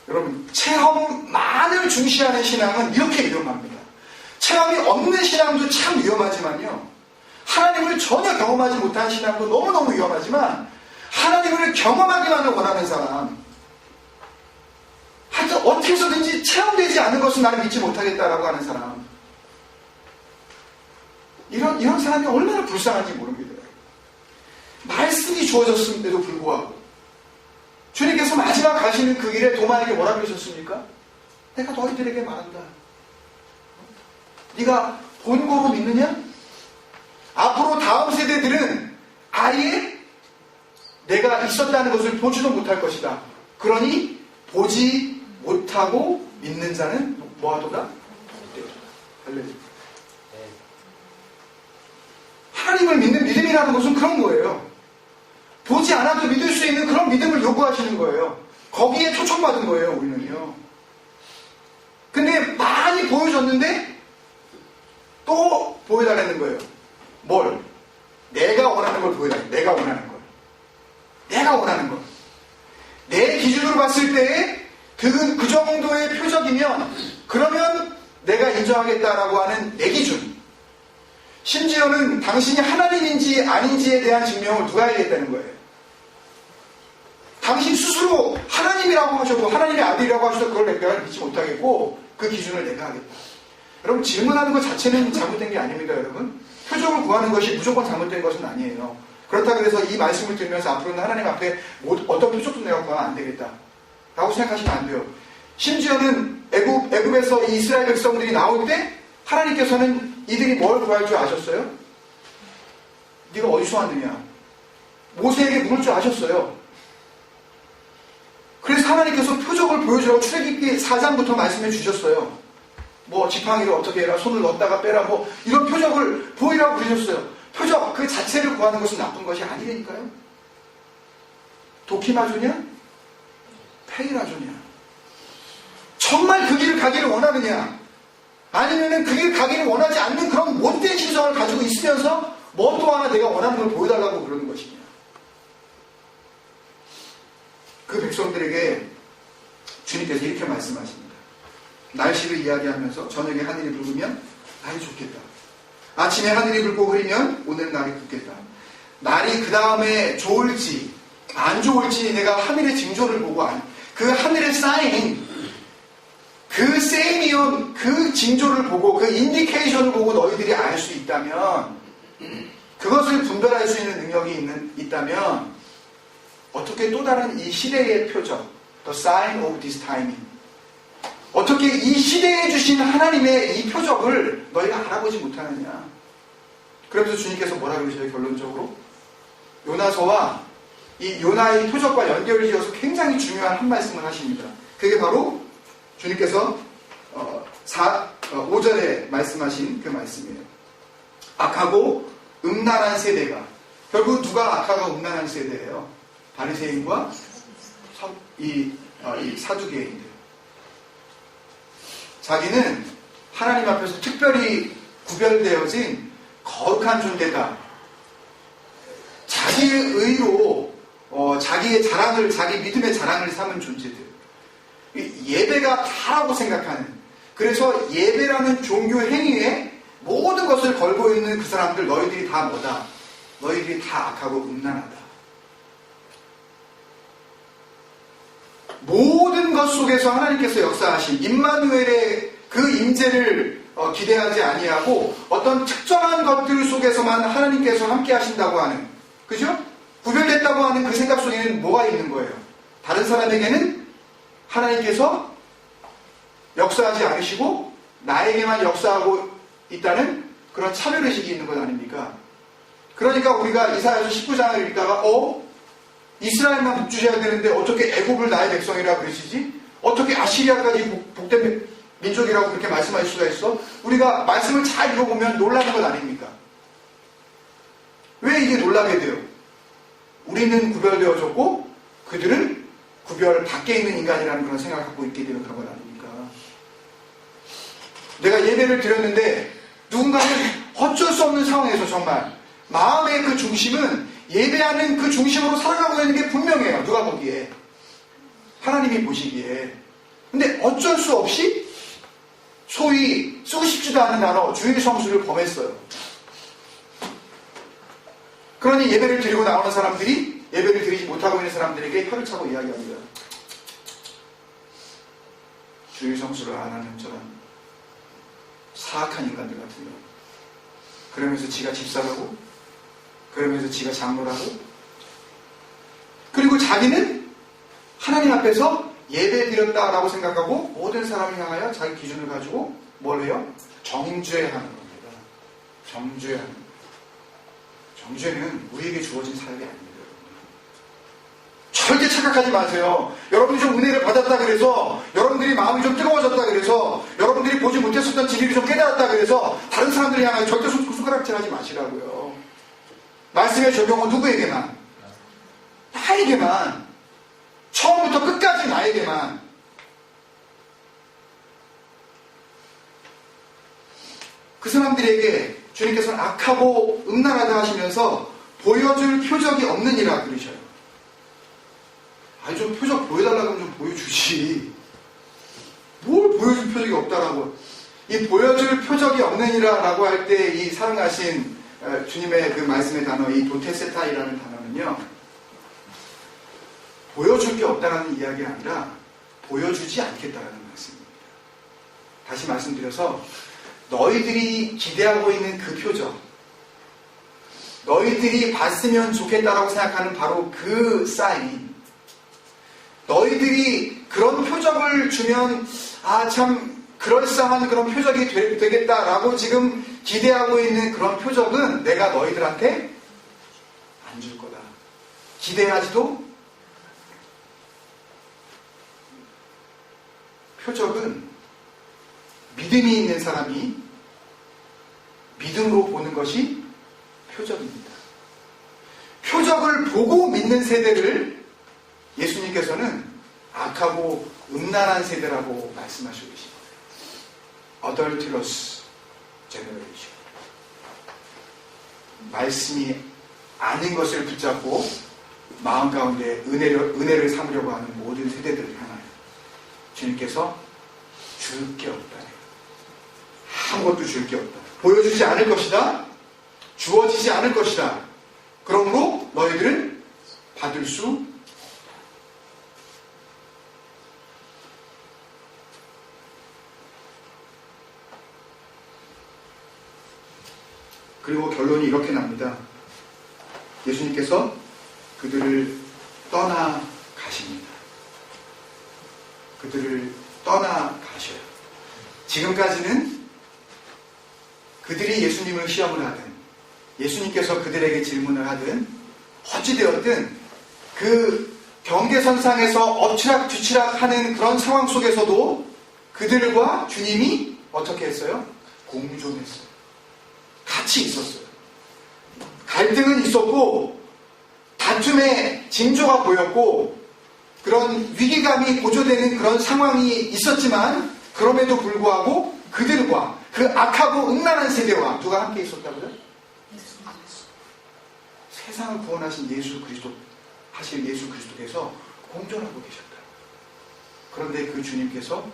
Speaker 1: 여러분 체험만을 중시하는 신앙은 이렇게 위험합니다. 체험이 없는 신앙도 참 위험하지만요. 하나님을 전혀 경험하지 못한 신앙도 너무너무 위험하지만 하나님을 경험하기만을 원하는 사람 하여튼 어떻게 해서든지 체험되지 않은 것은 나를 믿지 못하겠다라고 하는 사람 이런 사람이 얼마나 불쌍한지 모릅니다. 말씀이 주어졌음에도 불구하고 주님께서 마지막 가시는 그 길에 도마에게 뭐라고 하셨습니까? 내가 너희들에게 말한다. 네가 본고로 믿느냐? 앞으로 다음 세대들은 아예 내가 있었다는 것을 보지도 못할 것이다. 그러니 보지 못하고 믿는 자는 뭐하도다? 할렐루야. 하나님을 믿는 믿음이라는 것은 그런 거예요. 보지 않아도 믿을 수 있는 그런 믿음을 요구하시는 거예요. 거기에 초청받은 거예요, 우리는요. 근데 많이 보여줬는데 또 보여달라는 거예요. 뭘? 내가 원하는 걸 보여달라는 거예요. 내가 원하는 걸. 내가 원하는 걸. 내 기준으로 봤을 때에 그 정도의 표적이면 그러면 내가 인정하겠다라고 하는 내 기준. 심지어는 당신이 하나님인지 아닌지에 대한 증명을 누가 해야겠다는 거예요. 당신 스스로 하나님이라고 하셔도 하나님의 아들이라고 하셔도 그걸 내가 믿지 못하겠고 그 기준을 내가 하겠다. 여러분 질문하는 것 자체는 잘못된 게 아닙니다. 여러분 표적을 구하는 것이 무조건 잘못된 것은 아니에요. 그렇다고 해서 이 말씀을 들으면서 앞으로는 하나님 앞에 어떤 표적도 내가 구하면 안 되겠다 라고 생각하시면 안 돼요. 심지어는 애굽에서 이 이스라엘 백성들이 나올 때 하나님께서는 이들이 뭘 구할 줄 아셨어요? 네가 어디서 왔느냐? 모세에게 물을 줄 아셨어요. 그래서 하나님께서 표적을 보여주라고 출애굽기 4장부터 말씀해 주셨어요. 뭐 지팡이를 어떻게 해라, 손을 넣었다가 빼라, 뭐 이런 표적을 보이라고 그러셨어요. 표적 그 자체를 구하는 것은 나쁜 것이 아니라니까요. 도키마주냐? 페이라주냐? 정말 그 길을 가기를 원하느냐? 아니면은 그 길 가기를 원하지 않는 그런 못된 신성을 가지고 있으면서 뭐 또 하나 내가 원하는 걸 보여달라고 그러는 것이냐? 그 백성들에게 주님께서 이렇게 말씀하십니다. 날씨를 이야기하면서 저녁에 하늘이 붉으면 날이 좋겠다. 아침에 하늘이 붉고 흐리면 오늘 날이 붓겠다. 날이 그 다음에 좋을지 안 좋을지 내가 하늘의 징조를 보고 그 하늘의 사인 그 세미온 그 징조를 보고 그 인디케이션을 보고 너희들이 알 수 있다면 그것을 분별할 수 있는 능력이 있다면 어떻게 또 다른 이 시대의 표적 The sign of this timing 어떻게 이 시대에 주신 하나님의 이 표적을 너희가 알아보지 못하느냐. 그러면서 주님께서 뭐라 그러셔요? 결론적으로 요나서와 이 요나의 표적과 연결지어서 굉장히 중요한 한 말씀을 하십니다. 그게 바로 주님께서 5절에 말씀하신 그 말씀이에요. 악하고 음란한 세대가, 결국 누가 악하고 음란한 세대예요? 바리새인과 이 사두개인들. 자기는 하나님 앞에서 특별히 구별되어진 거룩한 존재다. 자기의 의로 자기의 자랑을, 자기 믿음의 자랑을 삼은 존재들. 예배가 다라고 생각하는, 그래서 예배라는 종교 행위에 모든 것을 걸고 있는 그 사람들, 너희들이 다 뭐다? 너희들이 다 악하고 음란하다. 모든 것 속에서 하나님께서 역사하신 임마누엘의 그 임재를 기대하지 아니하고 어떤 특정한 것들 속에서만 하나님께서 함께 하신다고 하는, 그죠? 구별됐다고 하는 그 생각 속에는 뭐가 있는 거예요? 다른 사람에게는 하나님께서 역사하지 않으시고 나에게만 역사하고 있다는 그런 차별의식이 있는 것 아닙니까? 그러니까 우리가 이사야서 19장을 읽다가 이스라엘만 복주셔야 되는데 어떻게 애굽을 나의 백성이라고 그러시지? 어떻게 아시리아까지 복된 민족이라고 그렇게 말씀하실 수가 있어? 우리가 말씀을 잘 읽어보면 놀라는 것 아닙니까? 왜 이게 놀라게 돼요? 우리는 구별되어졌고 그들은 구별 밖에 있는 인간이라는 그런 생각을 갖고 있게 되는 그런 것 아닙니까? 내가 예배를 드렸는데 누군가는 어쩔 수 없는 상황에서 정말 마음의 그 중심은 예배하는 그 중심으로 살아가고 있는 게 분명해요. 누가 보기에, 하나님이 보시기에. 근데 어쩔 수 없이 소위 쓰고 싶지도 않은 단어 주일 성수를 범했어요. 그러니 예배를 드리고 나오는 사람들이 예배를 드리지 못하고 있는 사람들에게 혀를 차고 이야기합니다. 주일 성수를 안 하는 저런 사악한 인간들 같은 거. 그러면서 지가 집사라고, 그러면서 지가 장로라고, 그리고 자기는 하나님 앞에서 예배 드렸다라고 생각하고 모든 사람을 향하여 자기 기준을 가지고 뭘 해요? 정죄하는 겁니다. 정죄하는 겁니다. 정죄는 우리에게 주어진 사역이 아닙니다. 절대 착각하지 마세요. 여러분이 좀 은혜를 받았다 그래서, 여러분들이 마음이 좀 뜨거워졌다 그래서, 여러분들이 보지 못했었던 진리를 좀 깨달았다 그래서 다른 사람들을 향하여 절대 손가락질하지 마시라고요. 말씀의 적용은 누구에게만? 나에게만. 처음부터 끝까지 나에게만. 그 사람들에게 주님께서는 악하고 음란하다 하시면서 보여줄 표적이 없느니라 그러셔요. 아니 좀 표적 보여달라고 하면 좀 보여주지. 뭘 보여줄 표적이 없다라고. 이 보여줄 표적이 없느니라 라고 할 때 이 사용하신 주님의 그 말씀의 단어, 이 도테세타이라는 단어는요, 보여줄 게 없다라는 이야기가 아니라 보여주지 않겠다라는 말씀입니다. 다시 말씀드려서 너희들이 기대하고 있는 그 표적, 너희들이 봤으면 좋겠다라고 생각하는 바로 그 사인, 너희들이 그런 표적을 주면 참 그럴싸한 그런 표적이 되겠다라고 지금 기대하고 있는 그런 표적은 내가 너희들한테 안 줄 거다. 기대하지도. 표적은 믿음이 있는 사람이 믿음으로 보는 것이 표적입니다. 표적을 보고 믿는 세대를 예수님께서는 악하고 음란한 세대라고 말씀하시고 계십니다. Adulterous generation. 말씀이 아닌 것을 붙잡고 마음 가운데 은혜를 삼으려고 하는 모든 세대들을 향하여 주님께서 줄 게 없다. 아무것도 줄 게 없다. 보여주지 않을 것이다. 주어지지 않을 것이다. 그러므로 너희들은 받을 수 그리고 결론이 이렇게 납니다. 예수님께서 그들을 떠나 가십니다. 그들을 떠나 가셔요. 지금까지는 그들이 예수님을 시험을 하든 예수님께서 그들에게 질문을 하든 어찌되었든 그 경계선상에서 엎치락뒤치락 하는 그런 상황 속에서도 그들과 주님이 어떻게 했어요? 공존했어요. 같이 있었어요. 갈등은 있었고 다툼의 징조가 보였고 그런 위기감이 고조되는 그런 상황이 있었지만 그럼에도 불구하고 그들과 그 악하고 음란한 세대와 누가 함께 있었다고요? 세상을 구원하신 예수 그리스도께서 공존하고 계셨다. 그런데 그 주님께서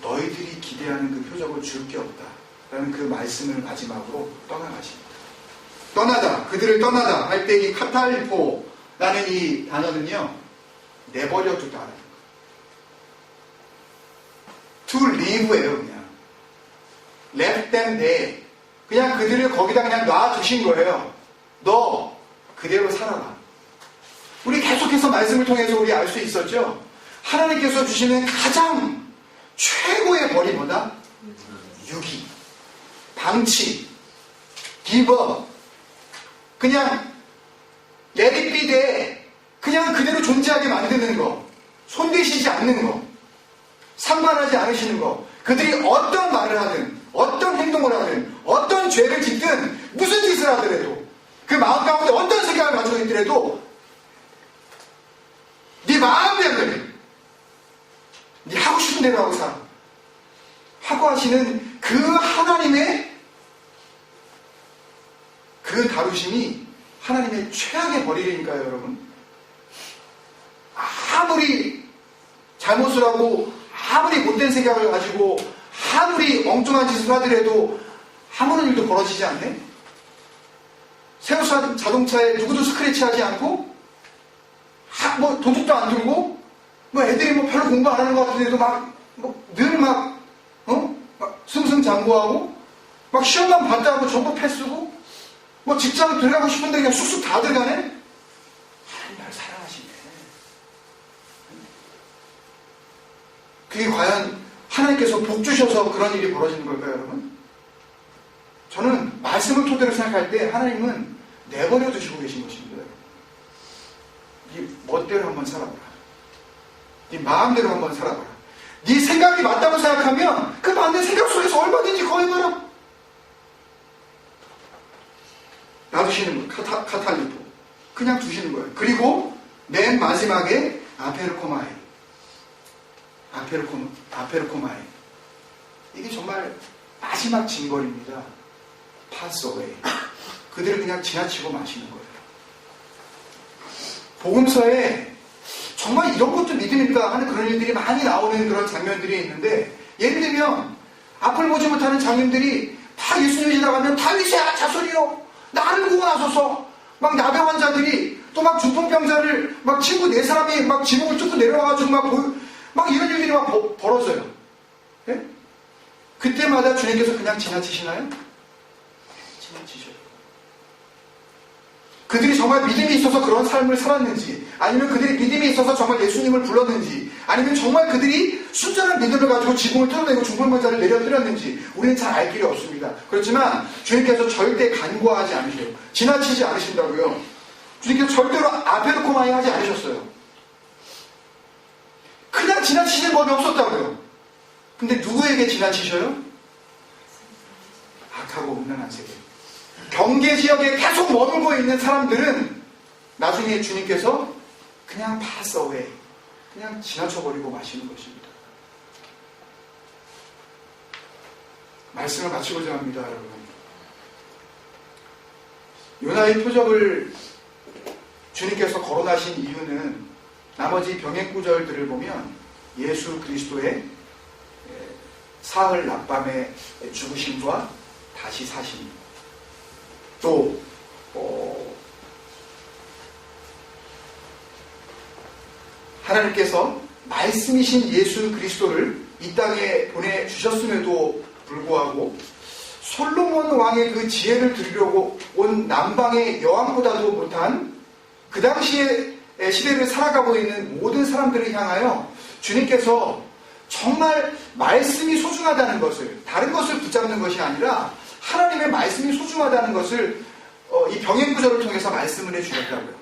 Speaker 1: 너희들이 기대하는 그 표적을 줄 게 없다 라는 그 말씀을 마지막으로 떠나가십니다. 떠나다, 그들을 떠나다 할 때 이 카탈포라는 이 단어는요, 내버려 두다라는 거예요. to leave예요, 그냥. left them there. 그냥 그들을 거기다 그냥 놔두신 거예요. 너 그대로 살아라. 우리 계속해서 말씀을 통해서 우리 알 수 있었죠? 하나님께서 주시는 가장 최고의 벌이 뭐다? 유기, 방치, 기버, 그냥 let it be there. 그냥 그대로 존재하게 만드는 거, 손대시지 않는 거, 상관하지 않으시는 거, 그들이 어떤 말을 하든 어떤 행동을 하든 어떤 죄를 짓든 무슨 짓을 하더라도 그 마음 가운데 어떤 생각을 가지고 있더라도 네 마음대로 해. 네 하고 싶은 대로 하고 살아. 하고 하시는 그 하나님의 그 다루심이 하나님의 최악의 벌이니까요, 여러분. 아무리 잘못을 하고 아무리 못된 생각을 가지고 아무리 엉뚱한 짓을 하더라도 아무런 일도 벌어지지 않네? 세우스 자동차에 누구도 스크래치하지 않고 뭐 도둑도 안 들고 뭐 애들이 뭐 별로 공부 안 하는 것 같은데도 늘 막 승승장구하고 막 시험만 봤다 하고 전부 패스고 뭐 직장 들어가고 싶은데 그냥 쑥쑥 다 들어가네? 하나님 나를 사랑하시네. 그게 과연 하나님께서 복 주셔서 그런 일이 벌어지는 걸까요, 여러분? 저는 말씀을 토대로 생각할 때 하나님은 내버려 두시고 계신 것입니다. 네 멋대로 한번 살아봐라. 네 마음대로 한번 살아봐라. 네 생각이 맞다고 생각하면 그 반대 생각 속에서 얼마든지 거해봐라. 놔두시는 거예요. 카탈리포. 그냥 두시는 거예요. 그리고 맨 마지막에 아페르코마이. 이게 정말 마지막 징벌입니다. pass away. 그들을 그냥 지나치고 마시는 거예요. 복음서에 정말 이런 것도 믿음일까 하는 그런 일들이 많이 나오는 그런 장면들이 있는데, 예를 들면 앞을 보지 못하는 장님들이 다 예수님이 지나가면 다윗의 자손이요 나를 구원하소서, 막 나병 환자들이 또 막 중풍병자를 막 친구 네 사람이 막 지붕을 뚫고 내려와가지고 막 이런 일들이 막 벌어져요. 네? 그때마다 주님께서 그냥 지나치시나요? 지나치셔요. 그들이 정말 믿음이 있어서 그런 삶을 살았는지, 아니면 그들이 믿음이 있어서 정말 예수님을 불렀는지, 아니면 정말 그들이 순전한 믿음을 가지고 지붕을 뚫어내고 중풍병자를 내려뜨렸는지 우리는 잘 알 길이 없습니다. 그렇지만 주님께서 절대 간과하지 않으세요. 지나치지 않으신다고요. 주님께서 절대로 아페르코마이 하지 않으셨어요. 그냥 지나치실 법이 없었다고요. 근데 누구에게 지나치셔요? 악하고 음란한 세계. 경계 지역에 계속 머물고 있는 사람들은 나중에 주님께서 그냥 pass away, 그냥 지나쳐버리고 마시는 것입니다. 말씀을 마치고자 합니다, 여러분. 요나의 표적을 주님께서 거론하신 이유는 나머지 병행 구절들을 보면 예수 그리스도의 사흘 낮밤의 죽으심과 다시 사심, 또 하나님께서 말씀이신 예수 그리스도를 이 땅에 보내주셨음에도 불구하고 솔로몬 왕의 그 지혜를 들으려고 온 남방의 여왕보다도 못한 그 당시의 시대를 살아가고 있는 모든 사람들을 향하여 주님께서 정말 말씀이 소중하다는 것을, 다른 것을 붙잡는 것이 아니라 하나님의 말씀이 소중하다는 것을 이 병행 구절을 통해서 말씀을 해주셨다고요.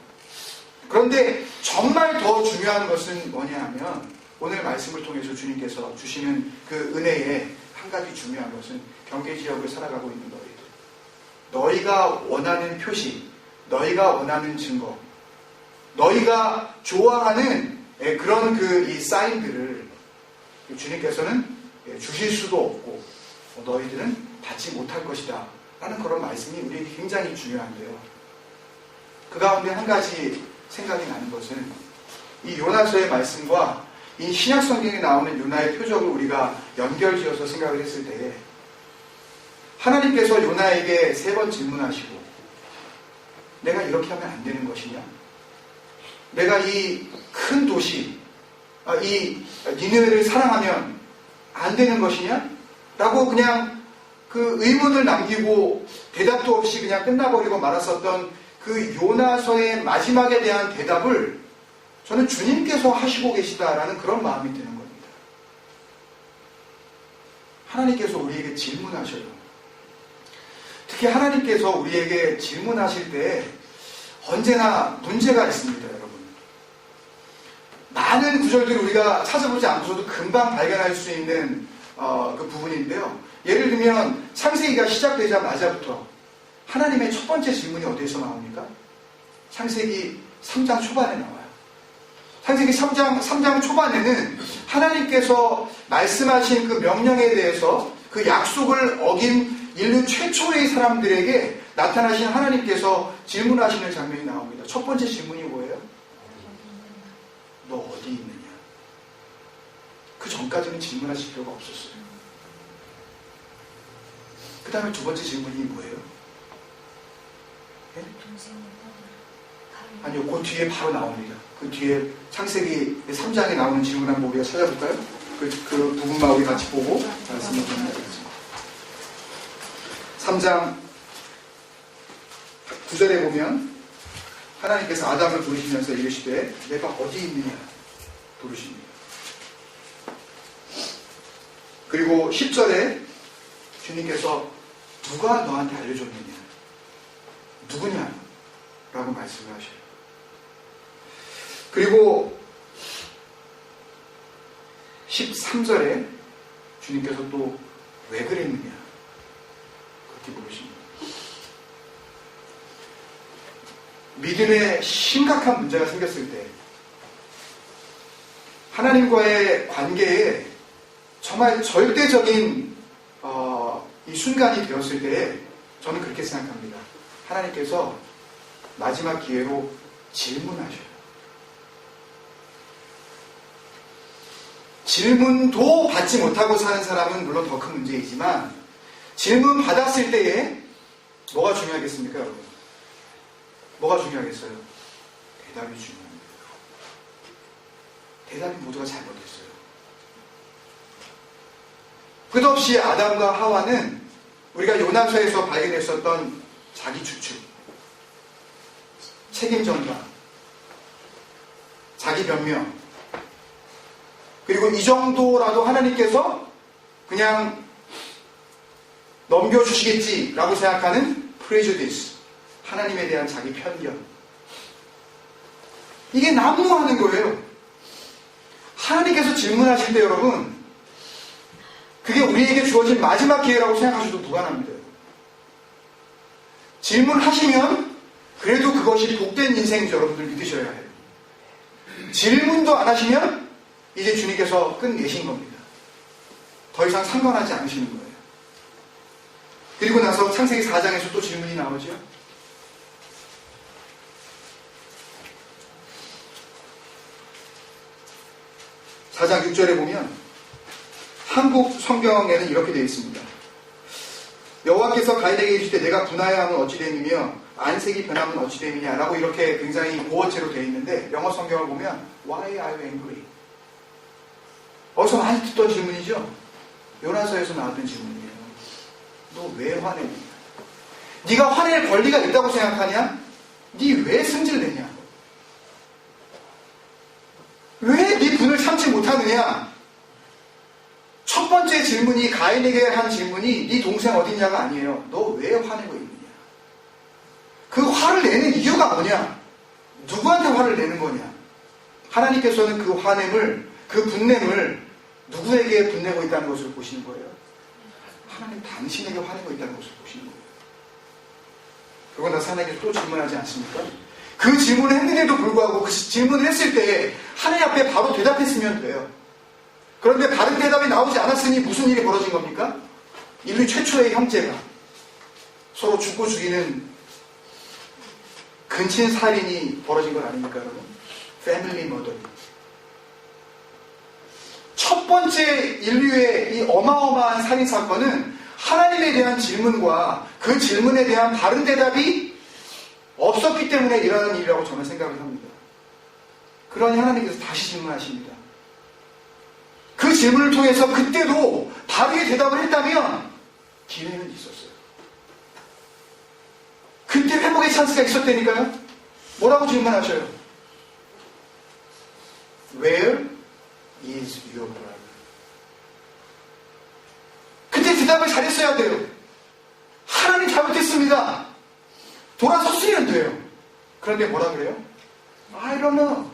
Speaker 1: 그런데 정말 더 중요한 것은 뭐냐 하면 오늘 말씀을 통해서 주님께서 주시는 그 은혜의 한 가지 중요한 것은 경계지역을 살아가고 있는 너희들, 너희가 원하는 표시, 너희가 원하는 증거, 너희가 좋아하는 그런 이 사인들을 주님께서는 주실 수도 없고 너희들은 받지 못할 것이다 라는 그런 말씀이 우리에게 굉장히 중요한데요. 그 가운데 한 가지 생각이 나는 것은 이 요나서의 말씀과 이 신약 성경에 나오는 요나의 표적을 우리가 연결지어서 생각을 했을 때에 하나님께서 요나에게 3번 질문하시고 내가 이렇게 하면 안 되는 것이냐? 내가 이 큰 도시, 이 니느웨를 사랑하면 안 되는 것이냐? 라고 그냥 그 의문을 남기고 대답도 없이 그냥 끝나버리고 말았었던 그 요나서의 마지막에 대한 대답을 저는 주님께서 하시고 계시다라는 그런 마음이 드는 겁니다. 하나님께서 우리에게 질문하셔요. 특히 하나님께서 우리에게 질문하실 때 언제나 문제가 있습니다, 여러분. 많은 구절들을 우리가 찾아보지 않고서도 금방 발견할 수 있는 그 부분인데요. 예를 들면 창세기가 시작되자마자부터 하나님의 첫 번째 질문이 어디에서 나옵니까? 창세기 3장 초반에 나와요. 창세기 3장 초반에는 하나님께서 말씀하신 그 명령에 대해서 그 약속을 어긴 인류 최초의 사람들에게 나타나신 하나님께서 질문하시는 장면이 나옵니다. 첫 번째 질문이 뭐예요? 너 어디 있느냐? 그 전까지는 질문하실 필요가 없었어요. 그 다음에 두 번째 질문이 뭐예요? 네? 아니요, 그 뒤에 바로 나옵니다. 그 뒤에 창세기 3장에 나오는 질문 한번 우리가 찾아볼까요? 그 부분만 우리 같이 보고 말씀을 좀 해야겠습니다. 3장 9절에 보면 하나님께서 아담을 부르시면서 이르시되 내가 어디 있느냐 부르십니다. 그리고 10절에 주님께서 누가 너한테 알려줬느냐, 누구냐 라고 말씀을 하셔요. 그리고 13절에 주님께서 또 왜 그랬느냐 그렇게 물으십니다. 믿음에 심각한 문제가 생겼을 때 하나님과의 관계에 정말 절대적인 이 순간이 되었을 때에 저는 그렇게 생각합니다. 하나님께서 마지막 기회로 질문하셔요. 질문도 받지 못하고 사는 사람은 물론 더 큰 문제이지만 질문 받았을 때에 뭐가 중요하겠습니까, 여러분? 뭐가 중요하겠어요? 대답이 중요합니다. 대답이 모두가 잘못했어요. 끝없이 아담과 하와는 우리가 요나서에서 발견했었던 자기 추측, 책임 전가, 자기 변명, 그리고 이 정도라도 하나님께서 그냥 넘겨주시겠지라고 생각하는 prejudice, 하나님에 대한 자기 편견. 이게 난무하는 거예요. 하나님께서 질문하실 때 여러분, 그게 우리에게 주어진 마지막 기회라고 생각하셔도 무관합니다. 질문하시면 그래도 그것이 복된 인생인 여러분들 믿으셔야 해요. 질문도 안 하시면 이제 주님께서 끝내신 겁니다. 더 이상 상관하지 않으시는 거예요. 그리고 나서 창세기 4장에서 또 질문이 나오죠. (4장 6절에) 보면 한국 성경에는 이렇게 되어 있습니다. 여호와께서 가인에게 이르시되 내가 분하여 하면 어찌 됨이며 안색이 변하면 어찌 됨이냐 라고 이렇게 굉장히 고어체로 되어 있는데 영어 성경을 보면 Why are you angry? 어디서 많이 듣던 질문이죠. 요나서에서 나왔던 질문이에요. 너 왜 화내냐? 네가 화낼 권리가 있다고 생각하냐? 네 왜 승질내냐? 왜 네 분을 참지 못하느냐? 첫 번째 질문이, 가인에게 한 질문이 네 동생 어딨냐가 아니에요. 너 왜 화내고 있느냐? 그 화를 내는 이유가 뭐냐? 누구한테 화를 내는 거냐? 하나님께서는 그 화냄을, 그 분냄을 누구에게 분내고 있다는 것을 보시는 거예요? 하나님 당신에게 화내고 있다는 것을 보시는 거예요. 그러고 나서 하나님께서 또 질문하지 않습니까? 그 질문을 했는데도 불구하고 그 질문을 했을 때 하나님 앞에 바로 대답했으면 돼요. 그런데 바른 대답이 나오지 않았으니 무슨 일이 벌어진 겁니까? 인류 최초의 형제가 서로 죽고 죽이는 근친 살인이 벌어진 건 아닙니까, 여러분? 패밀리 머더링. 첫 번째 인류의 이 어마어마한 살인 사건은 하나님에 대한 질문과 그 질문에 대한 바른 대답이 없었기 때문에 일어나는 일이라고 저는 생각을 합니다. 그러니 하나님께서 다시 질문하십니다. 그 질문을 통해서 그때도 바르게 대답을 했다면 기회는 있었어요. 그때 회복의 찬스가 있었다니까요. 뭐라고 질문하셔요? Where is your brother? 그때 대답을 잘했어야 돼요. 하나님 잘못했습니다. 돌아섰으면 돼요. 그런데 뭐라 그래요? I don't know.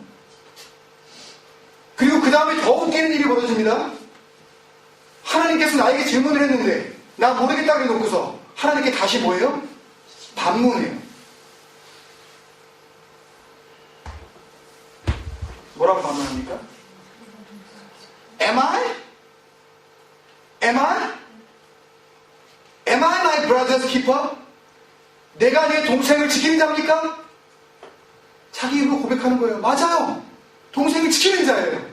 Speaker 1: 그리고 그 다음에 더 웃기는 일이 벌어집니다. 하나님께서 나에게 질문을 했는데 나 모르겠다 그래 놓고서 하나님께 다시 뭐예요? 반문해요. 뭐라고 반문합니까? Am I? Am I? Am I my brother's keeper? 내가 내 동생을 지키는 자입니까? 자기 입으로 고백하는 거예요. 맞아요. 동생을 지키는 자예요.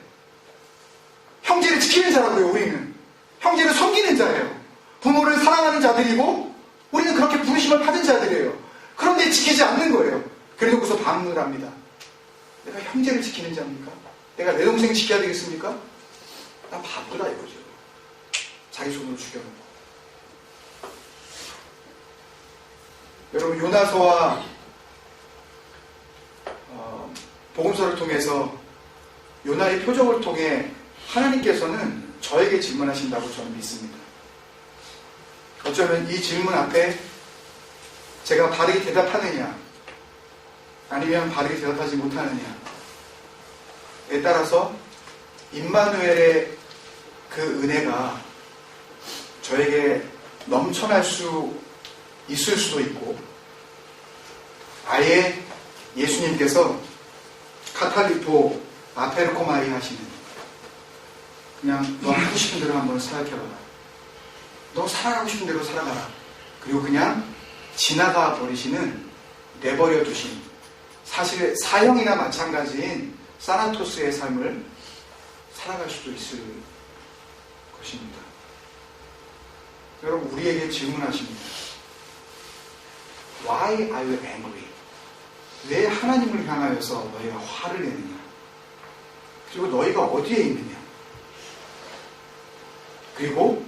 Speaker 1: 형제를 지키는 자라고요, 우리는. 형제를 섬기는 자예요. 부모를 사랑하는 자들이고 우리는 그렇게 부르심을 받은 자들이에요. 그런데 지키지 않는 거예요. 그래놓고서 반문을 합니다. 내가 형제를 지키는 자입니까? 내가 내 동생 지켜야 되겠습니까? 나 바쁘다 이거죠. 자기 손으로 죽여놓고. 여러분, 요나서와 복음서를 통해서 요나의 표적을 통해 하나님께서는 저에게 질문하신다고 저는 믿습니다. 어쩌면 이 질문 앞에 제가 바르게 대답하느냐 아니면 바르게 대답하지 못하느냐에 따라서 임마누엘의 그 은혜가 저에게 넘쳐날 수 있을 수도 있고 아예 예수님께서 카탈리토 아페르코마이 하시는 그냥 너 하고 싶은 대로 한번 생각해봐라. 너 살아가고 싶은 대로 살아가라. 그리고 그냥 지나가 버리시는 내버려 두신 사실 사형이나 마찬가지인 사나토스의 삶을 살아갈 수도 있을 것입니다. 여러분, 우리에게 질문하십니다. Why are you angry? 왜 하나님을 향하여서 너희가 화를 내느냐? 그리고 너희가 어디에 있느냐? 그리고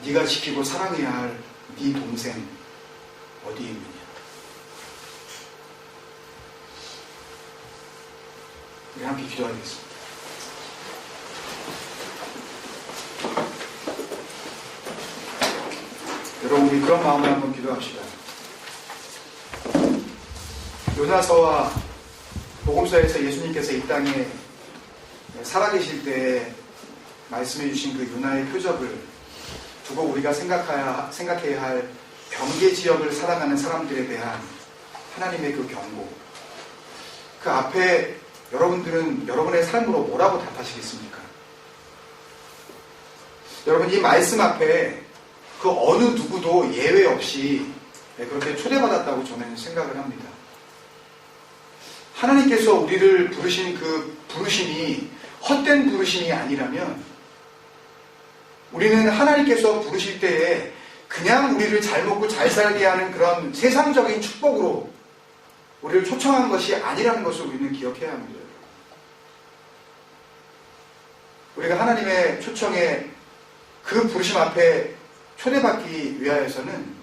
Speaker 1: 네가 지키고 사랑해야 할 네 동생 어디에 있느냐? 우리 함께 기도하겠습니다. 여러분, 우리 그런 마음을 한번 기도합시다. 요나서와 복음서에서 예수님께서 이 땅에 살아계실 때 말씀해 주신 그 요나의 표적을 두고 우리가 생각해야 할 경계 지역을 살아가는 사람들에 대한 하나님의 그 경고, 그 앞에 여러분들은 여러분의 삶으로 뭐라고 답하시겠습니까? 여러분, 이 말씀 앞에 그 어느 누구도 예외 없이 그렇게 초대받았다고 저는 생각을 합니다. 하나님께서 우리를 부르신 그 부르심이 헛된 부르심이 아니라면 우리는 하나님께서 부르실 때에 그냥 우리를 잘 먹고 잘 살게 하는 그런 세상적인 축복으로 우리를 초청한 것이 아니라는 것을 우리는 기억해야 합니다. 우리가 하나님의 초청에 그 부르심 앞에 초대받기 위하여서는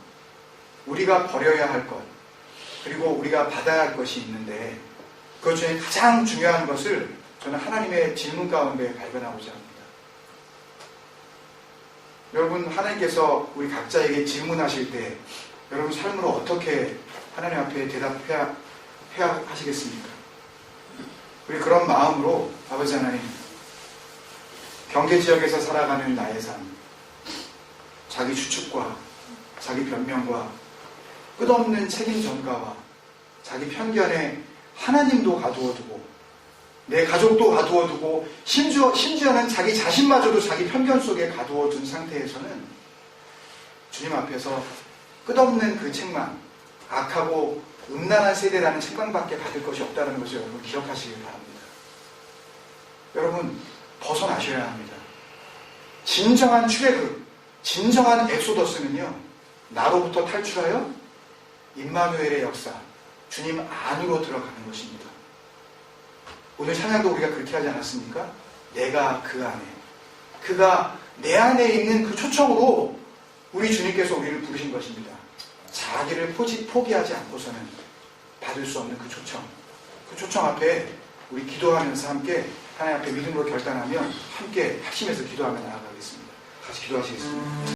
Speaker 1: 우리가 버려야 할 것, 그리고 우리가 받아야 할 것이 있는데 그 중에 가장 중요한 것을 저는 하나님의 질문 가운데 발견하고자 합니다. 여러분, 하나님께서 우리 각자에게 질문하실 때 여러분 삶으로 어떻게 하나님 앞에 대답해야 하시겠습니까? 우리 그런 마음으로 아버지 하나님, 경계지역에서 살아가는 나의 삶, 자기 추측과 자기 변명과 끝없는 책임 전가와 자기 편견에 하나님도 가두어두고 내 가족도 가두어두고 심지어는 자기 자신마저도 자기 편견 속에 가두어둔 상태에서는 주님 앞에서 끝없는 그 책망, 악하고 음란한 세대라는 책망밖에 받을 것이 없다는 것을 여러분 기억하시길 바랍니다. 여러분 벗어나셔야 합니다. 진정한 출애굽, 진정한 엑소더스는요, 나로부터 탈출하여 임마누엘의 역사, 주님 안으로 들어가는 것입니다. 오늘 찬양도 우리가 그렇게 하지 않았습니까? 내가 그 안에, 그가 내 안에 있는 그 초청으로 우리 주님께서 우리를 부르신 것입니다. 자기를 포기하지 않고서는 받을 수 없는 그 초청 앞에 우리 기도하면서 함께 하나님 앞에 믿음으로 결단하며 함께 합심해서 기도하며 나아가겠습니다. 같이 기도하시겠습니다.